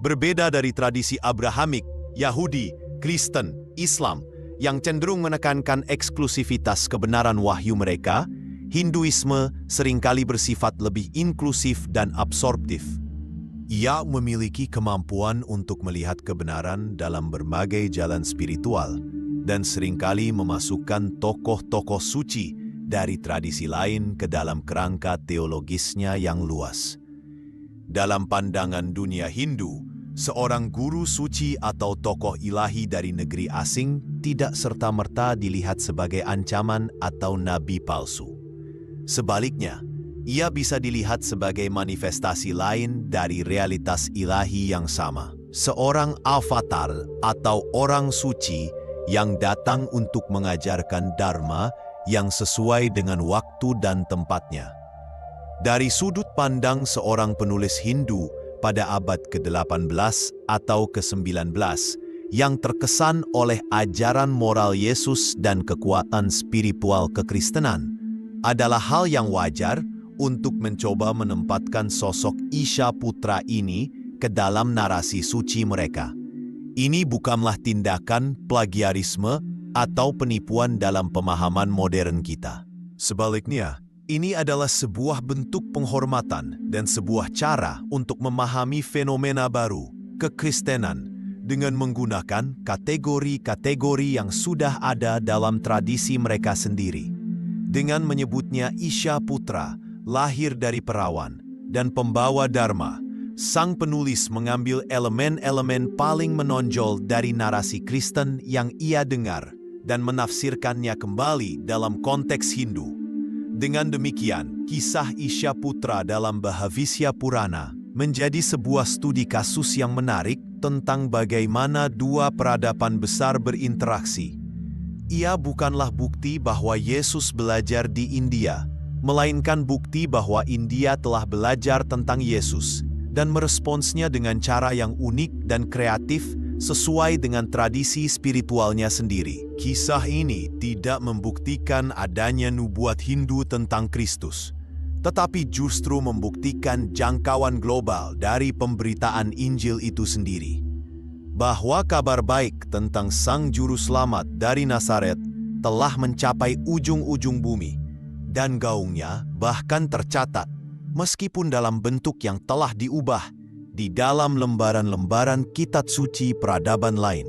Berbeda dari tradisi Abrahamik, Yahudi, Kristen, Islam yang cenderung menekankan eksklusivitas kebenaran wahyu mereka, Hinduisme seringkali bersifat lebih inklusif dan absorptif. Ia memiliki kemampuan untuk melihat kebenaran dalam berbagai jalan spiritual dan seringkali memasukkan tokoh-tokoh suci dari tradisi lain ke dalam kerangka teologisnya yang luas. Dalam pandangan dunia Hindu, seorang guru suci atau tokoh ilahi dari negeri asing tidak serta-merta dilihat sebagai ancaman atau nabi palsu. Sebaliknya, ia bisa dilihat sebagai manifestasi lain dari realitas ilahi yang sama. Seorang avatar atau orang suci yang datang untuk mengajarkan dharma yang sesuai dengan waktu dan tempatnya. Dari sudut pandang seorang penulis Hindu pada abad ke-18 atau ke-19 yang terkesan oleh ajaran moral Yesus dan kekuatan spiritual kekristenan, adalah hal yang wajar untuk mencoba menempatkan sosok Isha Putra ini ke dalam narasi suci mereka. Ini bukanlah tindakan plagiarisme atau penipuan dalam pemahaman modern kita. Sebaliknya, ini adalah sebuah bentuk penghormatan dan sebuah cara untuk memahami fenomena baru, kekristenan, dengan menggunakan kategori-kategori yang sudah ada dalam tradisi mereka sendiri. Dengan menyebutnya Isya Putra, lahir dari perawan, dan pembawa Dharma, sang penulis mengambil elemen-elemen paling menonjol dari narasi Kristen yang ia dengar dan menafsirkannya kembali dalam konteks Hindu. Dengan demikian, kisah Isya Putra dalam Bhavisya Purana menjadi sebuah studi kasus yang menarik tentang bagaimana dua peradaban besar berinteraksi. Ia bukanlah bukti bahwa Yesus belajar di India, melainkan bukti bahwa India telah belajar tentang Yesus dan meresponsnya dengan cara yang unik dan kreatif sesuai dengan tradisi spiritualnya sendiri. Kisah ini tidak membuktikan adanya nubuat Hindu tentang Kristus, tetapi justru membuktikan jangkauan global dari pemberitaan Injil itu sendiri. Bahwa kabar baik tentang Sang Juru Selamat dari Nazaret telah mencapai ujung-ujung bumi, dan gaungnya bahkan tercatat, meskipun dalam bentuk yang telah diubah, di dalam lembaran-lembaran kitab suci peradaban lain.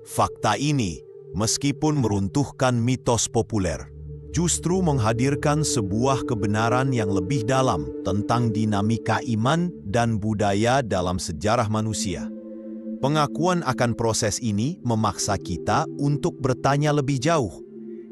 Fakta ini, meskipun meruntuhkan mitos populer, justru menghadirkan sebuah kebenaran yang lebih dalam tentang dinamika iman dan budaya dalam sejarah manusia. Pengakuan akan proses ini memaksa kita untuk bertanya lebih jauh.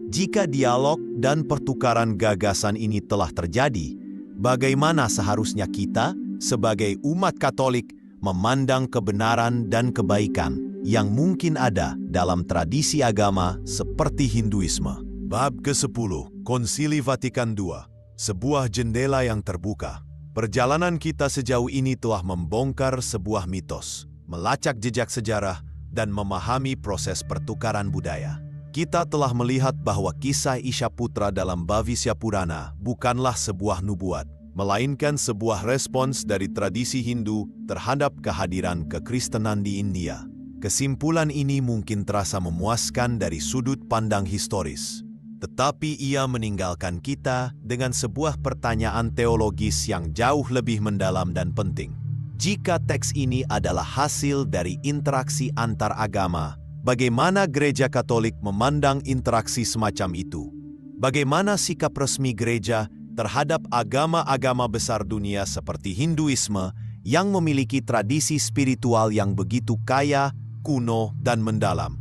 Jika dialog dan pertukaran gagasan ini telah terjadi, bagaimana seharusnya kita, sebagai umat Katolik, memandang kebenaran dan kebaikan yang mungkin ada dalam tradisi agama seperti Hinduisme? Bab ke-10, Konsili Vatikan II, sebuah jendela yang terbuka. Perjalanan kita sejauh ini telah membongkar sebuah mitos, melacak jejak sejarah, dan memahami proses pertukaran budaya. Kita telah melihat bahwa kisah Isya Putra dalam Bhavisya Purana bukanlah sebuah nubuat, melainkan sebuah respons dari tradisi Hindu terhadap kehadiran kekristenan di India. Kesimpulan ini mungkin terasa memuaskan dari sudut pandang historis, tetapi ia meninggalkan kita dengan sebuah pertanyaan teologis yang jauh lebih mendalam dan penting. Jika teks ini adalah hasil dari interaksi antar agama, bagaimana Gereja Katolik memandang interaksi semacam itu? Bagaimana sikap resmi gereja terhadap agama-agama besar dunia seperti Hinduisme yang memiliki tradisi spiritual yang begitu kaya, kuno, dan mendalam?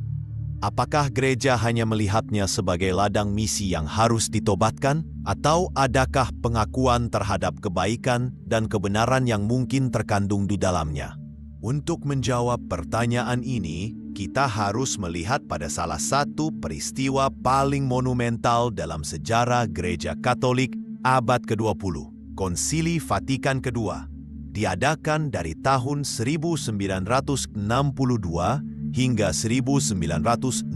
Apakah gereja hanya melihatnya sebagai ladang misi yang harus ditobatkan? Atau adakah pengakuan terhadap kebaikan dan kebenaran yang mungkin terkandung di dalamnya? Untuk menjawab pertanyaan ini, kita harus melihat pada salah satu peristiwa paling monumental dalam sejarah Gereja Katolik abad ke-20, Konsili Vatikan II, diadakan dari tahun 1962 hingga 1965.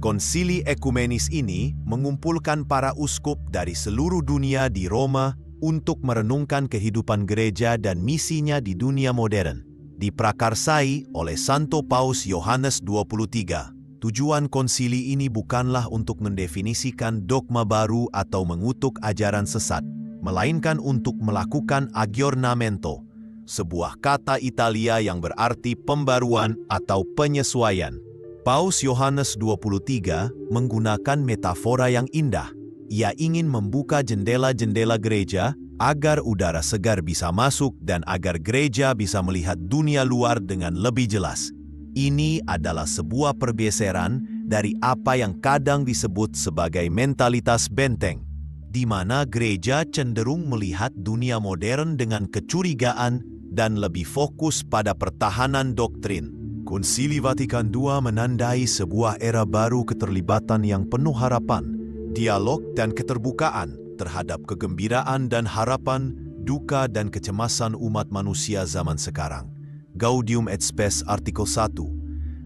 Konsili ekumenis ini mengumpulkan para uskup dari seluruh dunia di Roma untuk merenungkan kehidupan gereja dan misinya di dunia modern. Diprakarsai oleh Santo Paus Yohanes 23. Tujuan konsili ini bukanlah untuk mendefinisikan dogma baru atau mengutuk ajaran sesat, melainkan untuk melakukan aggiornamento, sebuah kata Italia yang berarti pembaruan atau penyesuaian. Paus Yohanes 23 menggunakan metafora yang indah. Ia ingin membuka jendela-jendela gereja agar udara segar bisa masuk dan agar gereja bisa melihat dunia luar dengan lebih jelas. Ini adalah sebuah pergeseran dari apa yang kadang disebut sebagai mentalitas benteng, di mana gereja cenderung melihat dunia modern dengan kecurigaan dan lebih fokus pada pertahanan doktrin. Konsili Vatikan II menandai sebuah era baru keterlibatan yang penuh harapan, dialog dan keterbukaan terhadap kegembiraan dan harapan, duka dan kecemasan umat manusia zaman sekarang. Gaudium et Spes artikel 1.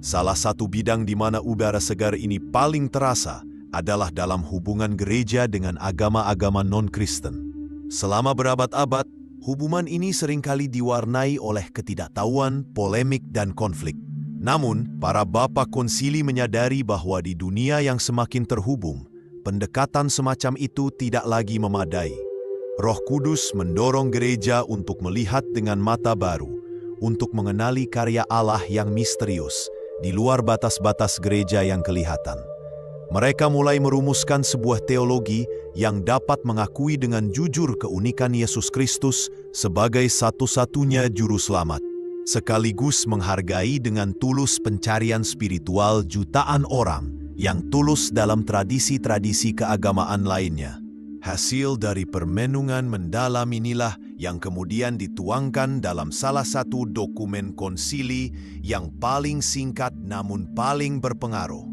Salah satu bidang di mana udara segar ini paling terasa adalah dalam hubungan gereja dengan agama-agama non-Kristen. Selama berabad-abad, hubungan ini seringkali diwarnai oleh ketidaktahuan, polemik, dan konflik. Namun, para bapa konsili menyadari bahwa di dunia yang semakin terhubung, pendekatan semacam itu tidak lagi memadai. Roh Kudus mendorong gereja untuk melihat dengan mata baru, untuk mengenali karya Allah yang misterius di luar batas-batas gereja yang kelihatan. Mereka mulai merumuskan sebuah teologi yang dapat mengakui dengan jujur keunikan Yesus Kristus sebagai satu-satunya juru selamat, sekaligus menghargai dengan tulus pencarian spiritual jutaan orang yang tulus dalam tradisi-tradisi keagamaan lainnya. Hasil dari permenungan mendalam inilah yang kemudian dituangkan dalam salah satu dokumen konsili yang paling singkat namun paling berpengaruh.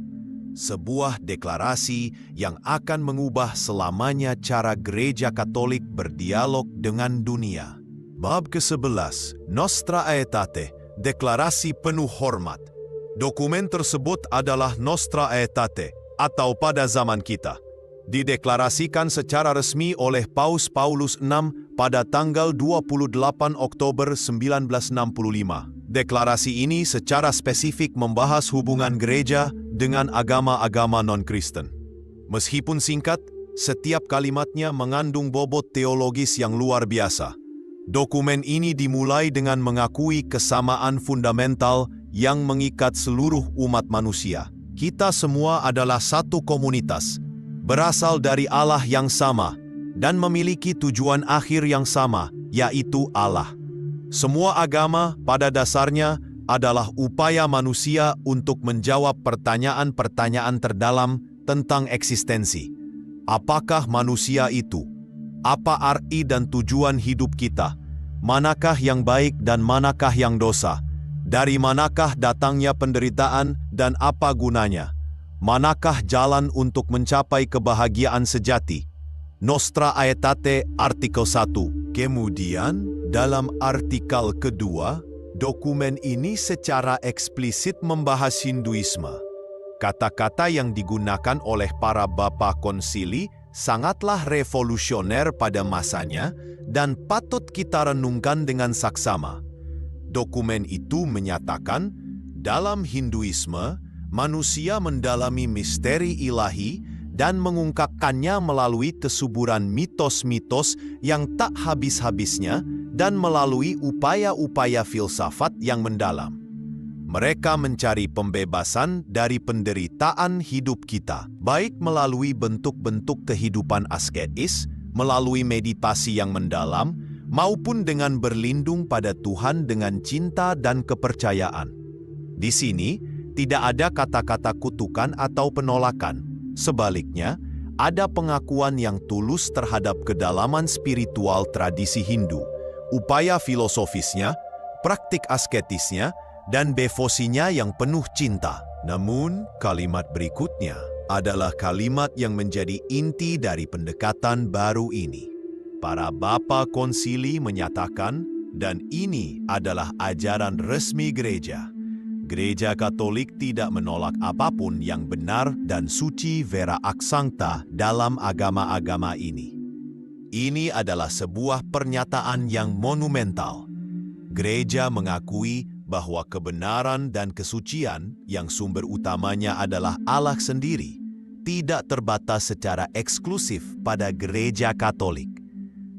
Sebuah deklarasi yang akan mengubah selamanya cara Gereja Katolik berdialog dengan dunia. Bab ke-11, Nostra Aetate, Deklarasi Penuh Hormat. Dokumen tersebut adalah Nostra Aetate, atau pada zaman kita. Dideklarasikan secara resmi oleh Paus Paulus VI pada tanggal 28 Oktober 1965. Deklarasi ini secara spesifik membahas hubungan gereja dengan agama-agama non-Kristen. Meskipun singkat, setiap kalimatnya mengandung bobot teologis yang luar biasa. Dokumen ini dimulai dengan mengakui kesamaan fundamental yang mengikat seluruh umat manusia. Kita semua adalah satu komunitas, berasal dari Allah yang sama, dan memiliki tujuan akhir yang sama, yaitu Allah. Semua agama pada dasarnya adalah upaya manusia untuk menjawab pertanyaan-pertanyaan terdalam tentang eksistensi. Apakah manusia itu? Apa arti dan tujuan hidup kita? Manakah yang baik dan manakah yang dosa? Dari manakah datangnya penderitaan dan apa gunanya? Manakah jalan untuk mencapai kebahagiaan sejati? Nostra Aetate artikel 1. Kemudian, dalam artikel kedua, dokumen ini secara eksplisit membahas Hinduisme. Kata-kata yang digunakan oleh para bapa konsili sangatlah revolusioner pada masanya dan patut kita renungkan dengan saksama. Dokumen itu menyatakan, dalam Hinduisme, manusia mendalami misteri ilahi dan mengungkapkannya melalui kesuburan mitos-mitos yang tak habis-habisnya dan melalui upaya-upaya filsafat yang mendalam. Mereka mencari pembebasan dari penderitaan hidup kita, baik melalui bentuk-bentuk kehidupan asketis, melalui meditasi yang mendalam, maupun dengan berlindung pada Tuhan dengan cinta dan kepercayaan. Di sini, tidak ada kata-kata kutukan atau penolakan. Sebaliknya, ada pengakuan yang tulus terhadap kedalaman spiritual tradisi Hindu, upaya filosofisnya, praktik asketisnya, dan devosinya yang penuh cinta. Namun, kalimat berikutnya adalah kalimat yang menjadi inti dari pendekatan baru ini. Para bapa konsili menyatakan, dan ini adalah ajaran resmi gereja. Gereja Katolik tidak menolak apapun yang benar dan suci vera aksangta dalam agama-agama ini. Ini adalah sebuah pernyataan yang monumental. Gereja mengakui bahwa kebenaran dan kesucian yang sumber utamanya adalah Allah sendiri tidak terbatas secara eksklusif pada Gereja Katolik.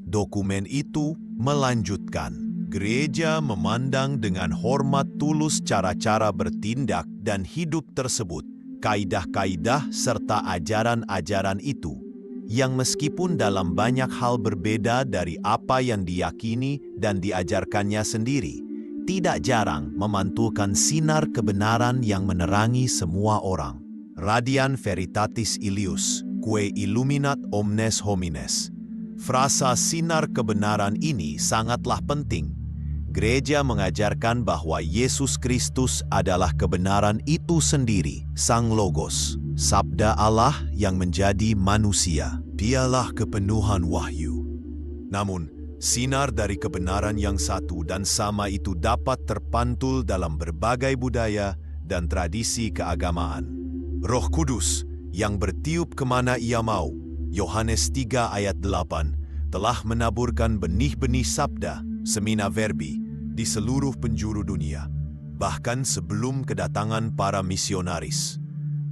Dokumen itu melanjutkan. Gereja memandang dengan hormat tulus cara-cara bertindak dan hidup tersebut, kaidah-kaidah serta ajaran-ajaran itu, yang meskipun dalam banyak hal berbeda dari apa yang diyakini dan diajarkannya sendiri, tidak jarang memantulkan sinar kebenaran yang menerangi semua orang. Radian veritatis ilius, quae illuminat omnes homines. Frasa sinar kebenaran ini sangatlah penting. Gereja mengajarkan bahwa Yesus Kristus adalah kebenaran itu sendiri, Sang Logos, Sabda Allah yang menjadi manusia. Dialah kepenuhan wahyu. Namun, sinar dari kebenaran yang satu dan sama itu dapat terpantul dalam berbagai budaya dan tradisi keagamaan. Roh Kudus yang bertiup kemana ia mau, Yohanes 3 ayat 8, telah menaburkan benih-benih sabda, semina verbi, di seluruh penjuru dunia, bahkan sebelum kedatangan para misionaris.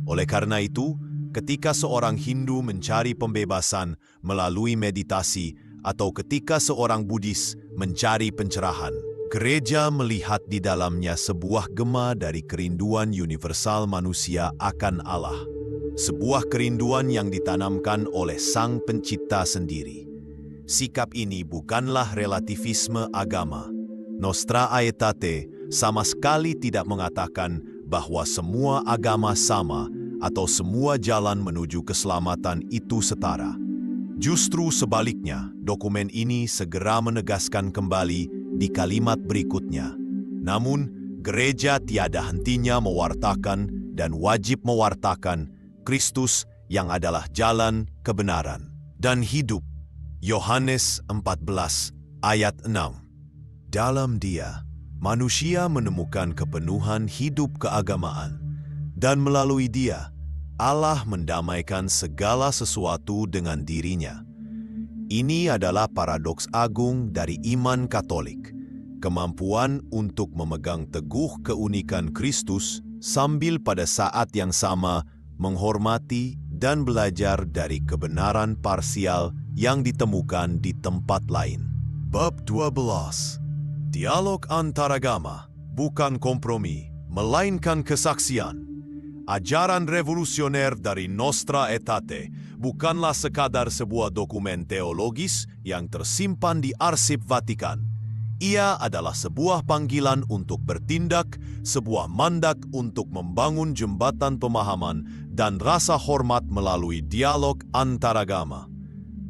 Oleh karena itu, ketika seorang Hindu mencari pembebasan melalui meditasi atau ketika seorang Buddhis mencari pencerahan. Gereja melihat di dalamnya sebuah gema dari kerinduan universal manusia akan Allah. Sebuah kerinduan yang ditanamkan oleh Sang Pencipta sendiri. Sikap ini bukanlah relativisme agama. Nostra Aetate sama sekali tidak mengatakan bahwa semua agama sama atau semua jalan menuju keselamatan itu setara. Justru sebaliknya, dokumen ini segera menegaskan kembali di kalimat berikutnya. Namun, gereja tiada hentinya mewartakan dan wajib mewartakan Kristus yang adalah jalan, kebenaran, dan hidup. Yohanes 14 ayat 6. Dalam Dia, manusia menemukan kepenuhan hidup keagamaan, dan melalui Dia, Allah mendamaikan segala sesuatu dengan dirinya. Ini adalah paradoks agung dari iman Katolik, kemampuan untuk memegang teguh keunikan Kristus sambil pada saat yang sama menghormati dan belajar dari kebenaran parsial yang ditemukan di tempat lain. Bab 12. Dialog antaragama bukan kompromi, melainkan kesaksian. Ajaran revolusioner dari Nostra Aetate bukanlah sekadar sebuah dokumen teologis yang tersimpan di arsip Vatikan. Ia adalah sebuah panggilan untuk bertindak, sebuah mandat untuk membangun jembatan pemahaman dan rasa hormat melalui dialog antaragama.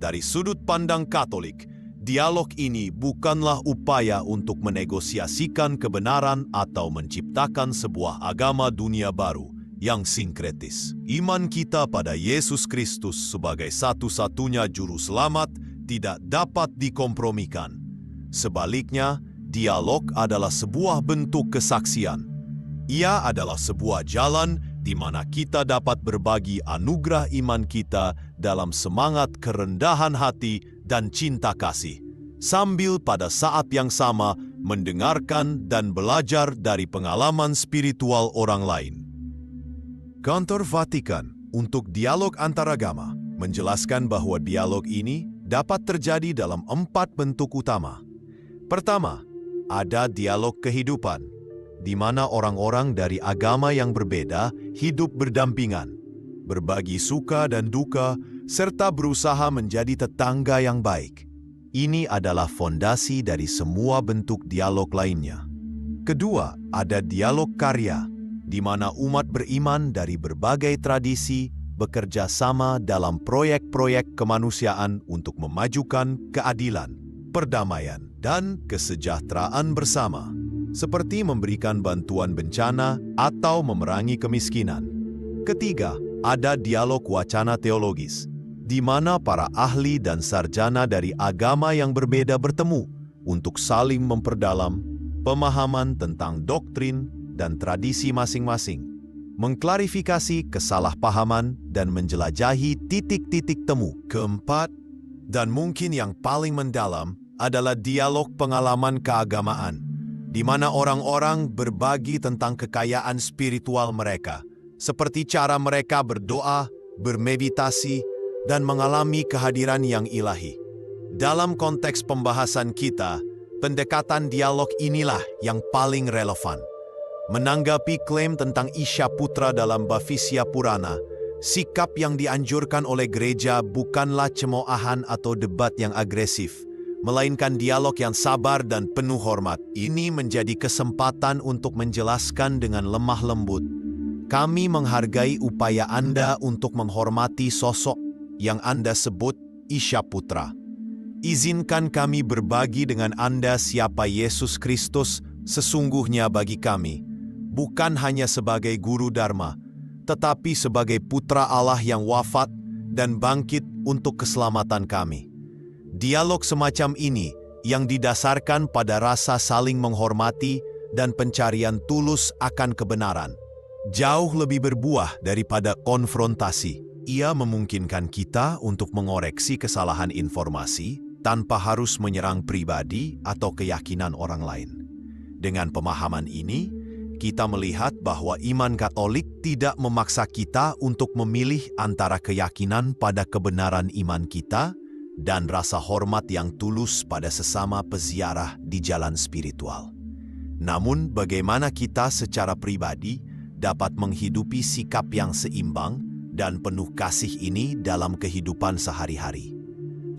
Dari sudut pandang Katolik, dialog ini bukanlah upaya untuk menegosiasikan kebenaran atau menciptakan sebuah agama dunia baru yang sinkretis. Iman kita pada Yesus Kristus sebagai satu-satunya juru selamat tidak dapat dikompromikan. Sebaliknya, dialog adalah sebuah bentuk kesaksian. Ia adalah sebuah jalan di mana kita dapat berbagi anugerah iman kita dalam semangat kerendahan hati dan cinta kasih, sambil pada saat yang sama mendengarkan dan belajar dari pengalaman spiritual orang lain. Kantor Vatikan untuk dialog antaragama menjelaskan bahwa dialog ini dapat terjadi dalam 4 bentuk utama. Pertama, ada dialog kehidupan, di mana orang-orang dari agama yang berbeda hidup berdampingan, berbagi suka dan duka, serta berusaha menjadi tetangga yang baik. Ini adalah fondasi dari semua bentuk dialog lainnya. Kedua, ada dialog karya, di mana umat beriman dari berbagai tradisi bekerja sama dalam proyek-proyek kemanusiaan untuk memajukan keadilan, perdamaian, dan kesejahteraan bersama, seperti memberikan bantuan bencana atau memerangi kemiskinan. Ketiga, ada dialog wacana teologis, di mana para ahli dan sarjana dari agama yang berbeda bertemu untuk saling memperdalam pemahaman tentang doktrin dan tradisi masing-masing, mengklarifikasi kesalahpahaman dan menjelajahi titik-titik temu. Keempat, dan mungkin yang paling mendalam, adalah dialog pengalaman keagamaan, di mana orang-orang berbagi tentang kekayaan spiritual mereka, seperti cara mereka berdoa, bermeditasi, dan mengalami kehadiran yang ilahi. Dalam konteks pembahasan kita, pendekatan dialog inilah yang paling relevan. Menanggapi klaim tentang Isha Putra dalam Bhavisya Purana, sikap yang dianjurkan oleh gereja bukanlah cemoohan atau debat yang agresif, melainkan dialog yang sabar dan penuh hormat. Ini menjadi kesempatan untuk menjelaskan dengan lemah lembut. Kami menghargai upaya Anda untuk menghormati sosok yang Anda sebut Isha Putra. Izinkan kami berbagi dengan Anda siapa Yesus Kristus sesungguhnya bagi kami, bukan hanya sebagai guru Dharma, tetapi sebagai putra Allah yang wafat dan bangkit untuk keselamatan kami. Dialog semacam ini yang didasarkan pada rasa saling menghormati dan pencarian tulus akan kebenaran, jauh lebih berbuah daripada konfrontasi. Ia memungkinkan kita untuk mengoreksi kesalahan informasi tanpa harus menyerang pribadi atau keyakinan orang lain. Dengan pemahaman ini, kita melihat bahwa iman Katolik tidak memaksa kita untuk memilih antara keyakinan pada kebenaran iman kita dan rasa hormat yang tulus pada sesama peziarah di jalan spiritual. Namun, bagaimana kita secara pribadi dapat menghidupi sikap yang seimbang dan penuh kasih ini dalam kehidupan sehari-hari?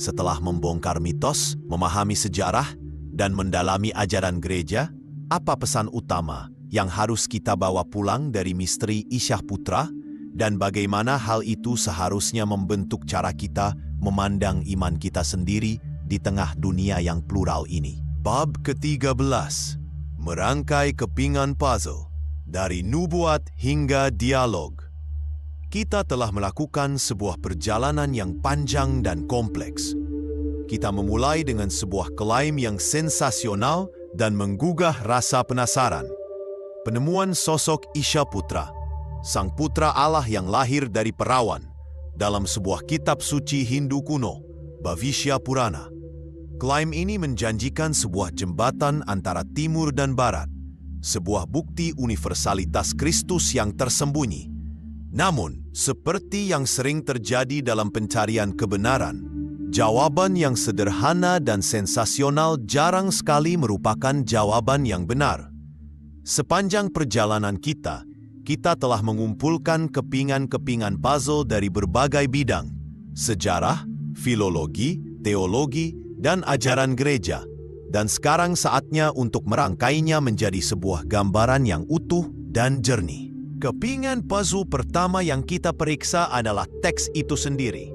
Setelah membongkar mitos, memahami sejarah, dan mendalami ajaran gereja, apa pesan utama yang harus kita bawa pulang dari misteri Isyah Putra dan bagaimana hal itu seharusnya membentuk cara kita memandang iman kita sendiri di tengah dunia yang plural ini? Bab ke-13, merangkai kepingan puzzle dari nubuat hingga dialog. Kita telah melakukan sebuah perjalanan yang panjang dan kompleks. Kita memulai dengan sebuah klaim yang sensasional dan menggugah rasa penasaran. Penemuan sosok Isyah Putra, sang putra Allah yang lahir dari perawan, dalam sebuah kitab suci Hindu kuno, Bhavishya Purana. Klaim ini menjanjikan sebuah jembatan antara timur dan barat, sebuah bukti universalitas Kristus yang tersembunyi. Namun, seperti yang sering terjadi dalam pencarian kebenaran, jawaban yang sederhana dan sensasional jarang sekali merupakan jawaban yang benar. Sepanjang perjalanan kita telah mengumpulkan kepingan-kepingan puzzle dari berbagai bidang, sejarah, filologi, teologi, dan ajaran gereja. Dan sekarang saatnya untuk merangkainya menjadi sebuah gambaran yang utuh dan jernih. Kepingan puzzle pertama yang kita periksa adalah teks itu sendiri.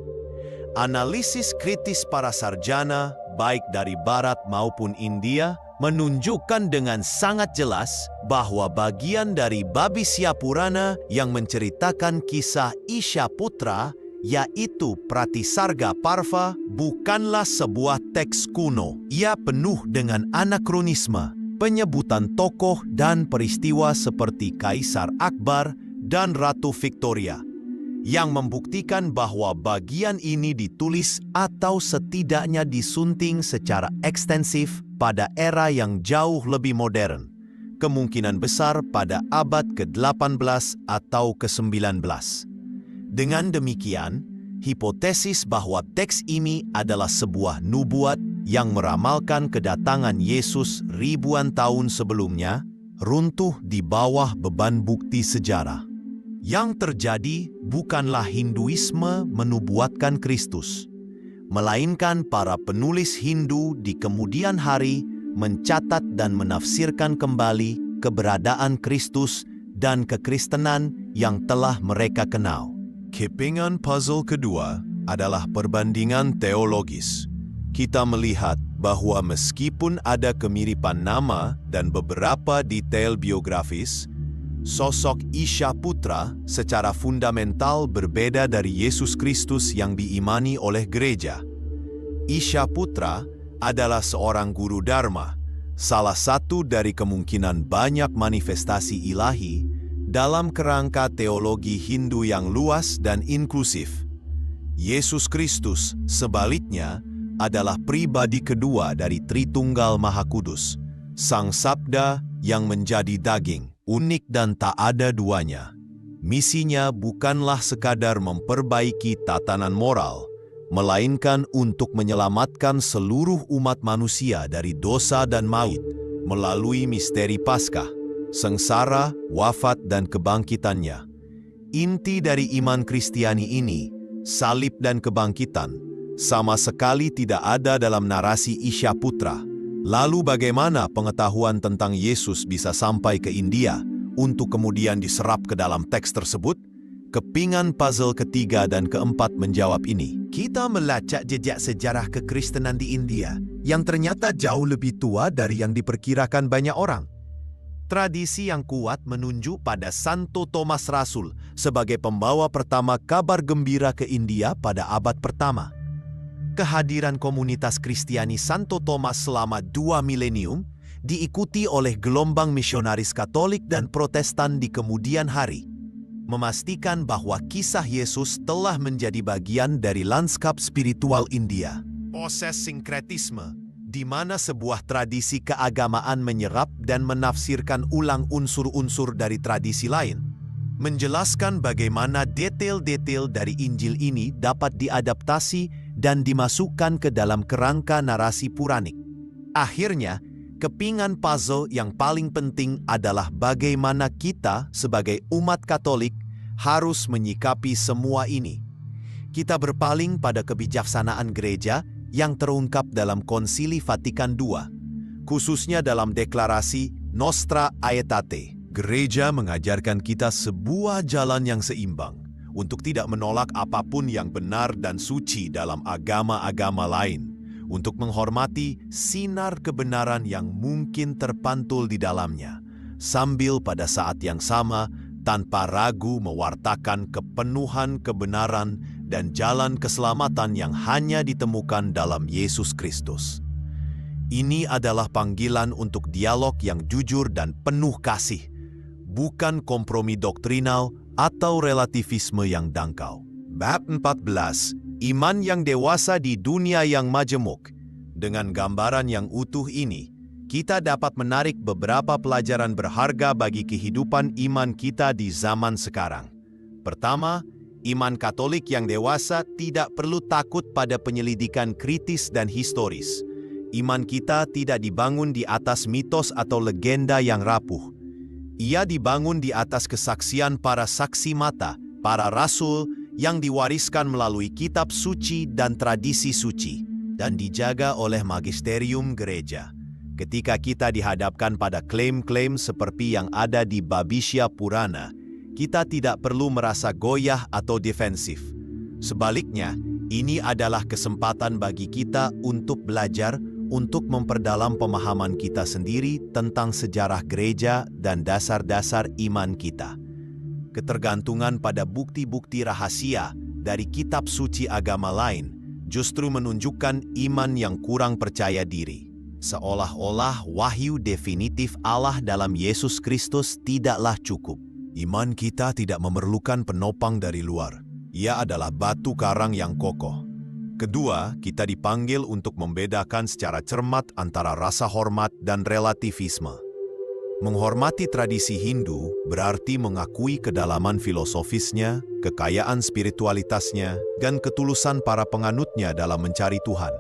Analisis kritis para sarjana, baik dari Barat maupun India, menunjukkan dengan sangat jelas bahwa bagian dari Bhavishya Purana yang menceritakan kisah Isyah Putra, yaitu Pratisarga Parva, bukanlah sebuah teks kuno. Ia penuh dengan anakronisme, penyebutan tokoh dan peristiwa seperti Kaisar Akbar dan Ratu Victoria, yang membuktikan bahwa bagian ini ditulis atau setidaknya disunting secara ekstensif pada era yang jauh lebih modern, kemungkinan besar pada abad ke-18 atau ke-19. Dengan demikian, hipotesis bahwa teks ini adalah sebuah nubuat yang meramalkan kedatangan Yesus ribuan tahun sebelumnya runtuh di bawah beban bukti sejarah. Yang terjadi bukanlah Hinduisme menubuatkan Kristus, melainkan para penulis Hindu di kemudian hari mencatat dan menafsirkan kembali keberadaan Kristus dan kekristenan yang telah mereka kenal. Kepingan puzzle kedua adalah perbandingan teologis. Kita melihat bahwa meskipun ada kemiripan nama dan beberapa detail biografis, sosok Isyah Putra secara fundamental berbeda dari Yesus Kristus yang diimani oleh gereja. Isyah Putra adalah seorang guru dharma, salah satu dari kemungkinan banyak manifestasi ilahi dalam kerangka teologi Hindu yang luas dan inklusif. Yesus Kristus, sebaliknya, adalah pribadi kedua dari Tritunggal Maha Kudus, Sang Sabda yang menjadi daging, unik dan tak ada duanya. Misinya bukanlah sekadar memperbaiki tatanan moral, melainkan untuk menyelamatkan seluruh umat manusia dari dosa dan maut melalui misteri Paskah, sengsara, wafat, dan kebangkitannya. Inti dari iman Kristiani ini, salib dan kebangkitan, sama sekali tidak ada dalam narasi Isyah Putra. Lalu bagaimana pengetahuan tentang Yesus bisa sampai ke India untuk kemudian diserap ke dalam teks tersebut? Kepingan puzzle ketiga dan keempat menjawab ini. Kita melacak jejak sejarah kekristenan di India yang ternyata jauh lebih tua dari yang diperkirakan banyak orang. Tradisi yang kuat menunjuk pada Santo Thomas Rasul sebagai pembawa pertama kabar gembira ke India pada abad pertama. Kehadiran komunitas Kristiani Santo Thomas selama 2 milenium diikuti oleh gelombang misionaris Katolik dan Protestan di kemudian hari, memastikan bahwa kisah Yesus telah menjadi bagian dari lanskap spiritual India. Proses sinkretisme di mana sebuah tradisi keagamaan menyerap dan menafsirkan ulang unsur-unsur dari tradisi lain, menjelaskan bagaimana detail-detail dari Injil ini dapat diadaptasi dan dimasukkan ke dalam kerangka narasi Puranik. Akhirnya, kepingan puzzle yang paling penting adalah bagaimana kita sebagai umat Katolik harus menyikapi semua ini. Kita berpaling pada kebijaksanaan gereja yang terungkap dalam Konsili Vatikan II, khususnya dalam deklarasi Nostra Aetate. Gereja mengajarkan kita sebuah jalan yang seimbang untuk tidak menolak apapun yang benar dan suci dalam agama-agama lain, untuk menghormati sinar kebenaran yang mungkin terpantul di dalamnya, sambil pada saat yang sama tanpa ragu mewartakan kepenuhan kebenaran dan jalan keselamatan yang hanya ditemukan dalam Yesus Kristus. Ini adalah panggilan untuk dialog yang jujur dan penuh kasih, bukan kompromi doktrinal atau relativisme yang dangkal. Bab 14, Iman yang dewasa di dunia yang majemuk. Dengan gambaran yang utuh ini, kita dapat menarik beberapa pelajaran berharga bagi kehidupan iman kita di zaman sekarang. Pertama, iman Katolik yang dewasa tidak perlu takut pada penyelidikan kritis dan historis. Iman kita tidak dibangun di atas mitos atau legenda yang rapuh. Ia dibangun di atas kesaksian para saksi mata, para rasul yang diwariskan melalui kitab suci dan tradisi suci, dan dijaga oleh magisterium gereja. Ketika kita dihadapkan pada klaim-klaim seperti yang ada di Bhabishya Purana, kita tidak perlu merasa goyah atau defensif. Sebaliknya, ini adalah kesempatan bagi kita untuk belajar, untuk memperdalam pemahaman kita sendiri tentang sejarah gereja dan dasar-dasar iman kita. Ketergantungan pada bukti-bukti rahasia dari kitab suci agama lain justru menunjukkan iman yang kurang percaya diri. Seolah-olah wahyu definitif Allah dalam Yesus Kristus tidaklah cukup. Iman kita tidak memerlukan penopang dari luar. Ia adalah batu karang yang kokoh. Kedua, kita dipanggil untuk membedakan secara cermat antara rasa hormat dan relativisme. Menghormati tradisi Hindu berarti mengakui kedalaman filosofisnya, kekayaan spiritualitasnya, dan ketulusan para penganutnya dalam mencari Tuhan.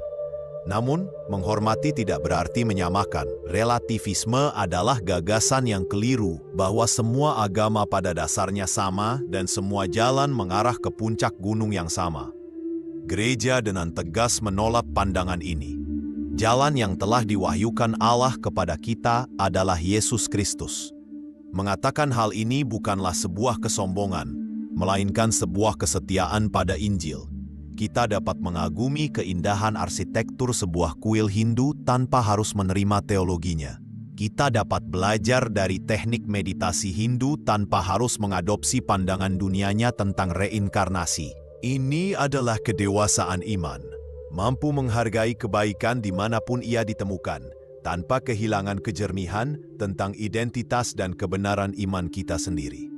Namun, menghormati tidak berarti menyamakan. Relativisme adalah gagasan yang keliru bahwa semua agama pada dasarnya sama dan semua jalan mengarah ke puncak gunung yang sama. Gereja dengan tegas menolak pandangan ini. Jalan yang telah diwahyukan Allah kepada kita adalah Yesus Kristus. Mengatakan hal ini bukanlah sebuah kesombongan, melainkan sebuah kesetiaan pada Injil. Kita dapat mengagumi keindahan arsitektur sebuah kuil Hindu tanpa harus menerima teologinya. Kita dapat belajar dari teknik meditasi Hindu tanpa harus mengadopsi pandangan dunianya tentang reinkarnasi. Ini adalah kedewasaan iman, mampu menghargai kebaikan dimanapun ia ditemukan, tanpa kehilangan kejernihan tentang identitas dan kebenaran iman kita sendiri.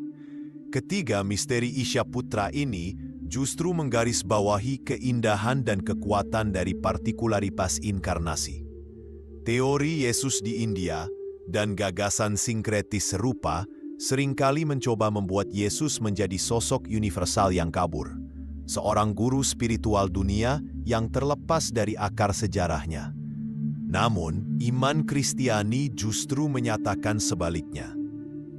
Ketiga, misteri Isya Putra ini justru menggarisbawahi keindahan dan kekuatan dari partikularitas inkarnasi. Teori Yesus di India dan gagasan sinkretis serupa seringkali mencoba membuat Yesus menjadi sosok universal yang kabur, seorang guru spiritual dunia yang terlepas dari akar sejarahnya. Namun, iman Kristiani justru menyatakan sebaliknya.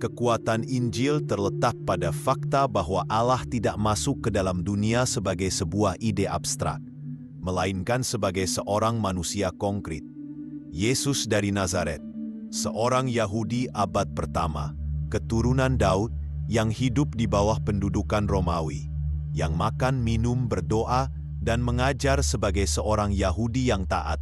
Kekuatan Injil terletak pada fakta bahwa Allah tidak masuk ke dalam dunia sebagai sebuah ide abstrak, melainkan sebagai seorang manusia konkret. Yesus dari Nazaret, seorang Yahudi abad pertama, keturunan Daud yang hidup di bawah pendudukan Romawi, yang makan, minum, berdoa, dan mengajar sebagai seorang Yahudi yang taat.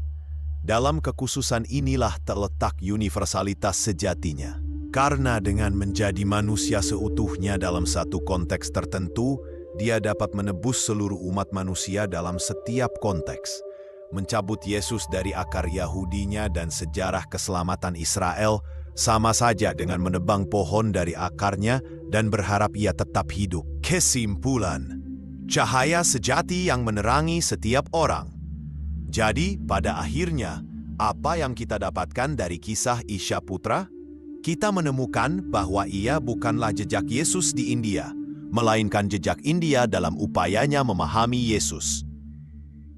Dalam kekhususan inilah terletak universalitas sejatinya. Karena dengan menjadi manusia seutuhnya dalam satu konteks tertentu, dia dapat menebus seluruh umat manusia dalam setiap konteks. Mencabut Yesus dari akar Yahudinya dan sejarah keselamatan Israel sama saja dengan menebang pohon dari akarnya dan berharap ia tetap hidup. Kesimpulan, cahaya sejati yang menerangi setiap orang. Jadi, pada akhirnya, Apa yang kita dapatkan dari kisah Isya Putra? Kita menemukan bahwa ia bukanlah jejak Yesus di India, melainkan jejak India dalam upayanya memahami Yesus.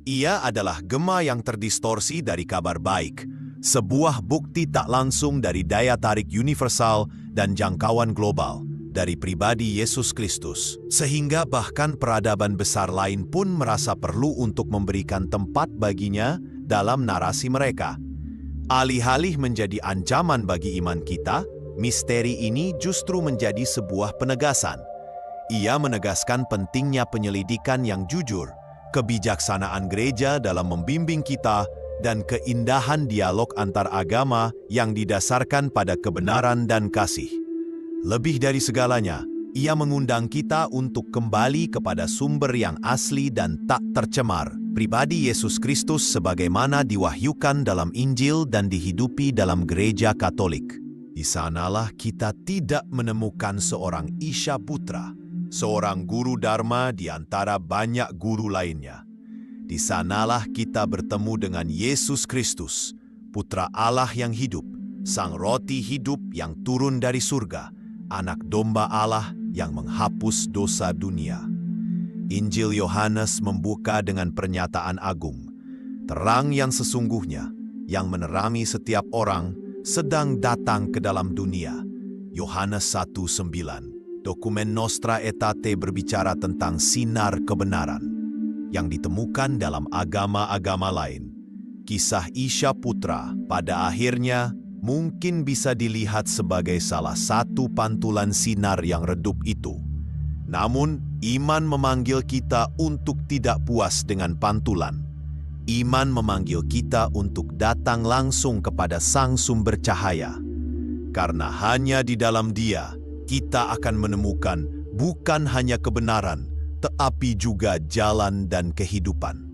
Ia adalah gema yang terdistorsi dari kabar baik, sebuah bukti tak langsung dari daya tarik universal dan jangkauan global dari pribadi Yesus Kristus, sehingga bahkan peradaban besar lain pun merasa perlu untuk memberikan tempat baginya dalam narasi mereka. Alih-alih menjadi ancaman bagi iman kita, misteri ini justru menjadi sebuah penegasan. Ia menegaskan pentingnya penyelidikan yang jujur, kebijaksanaan gereja dalam membimbing kita, dan keindahan dialog antar agama yang didasarkan pada kebenaran dan kasih. Lebih dari segalanya, ia mengundang kita untuk kembali kepada sumber yang asli dan tak tercemar, pribadi Yesus Kristus sebagaimana diwahyukan dalam Injil dan dihidupi dalam gereja Katolik. Di sanalah kita tidak menemukan seorang Isya Putra, seorang guru Dharma di antara banyak guru lainnya. Di sanalah kita bertemu dengan Yesus Kristus, Putra Allah yang hidup, Sang Roti hidup yang turun dari surga, Anak Domba Allah yang menghapus dosa dunia. Injil Yohanes membuka dengan pernyataan agung, terang yang sesungguhnya, yang menerami setiap orang, sedang datang ke dalam dunia. Yohanes 1:9. Dokumen Nostra Aetate berbicara tentang sinar kebenaran yang ditemukan dalam agama-agama lain. Kisah Isya Putra pada akhirnya mungkin bisa dilihat sebagai salah satu pantulan sinar yang redup itu. Namun, iman memanggil kita untuk tidak puas dengan pantulan. Iman memanggil kita untuk datang langsung kepada Sang Sumber Cahaya. Karena hanya di dalam Dia, kita akan menemukan bukan hanya kebenaran, tetapi juga jalan dan kehidupan.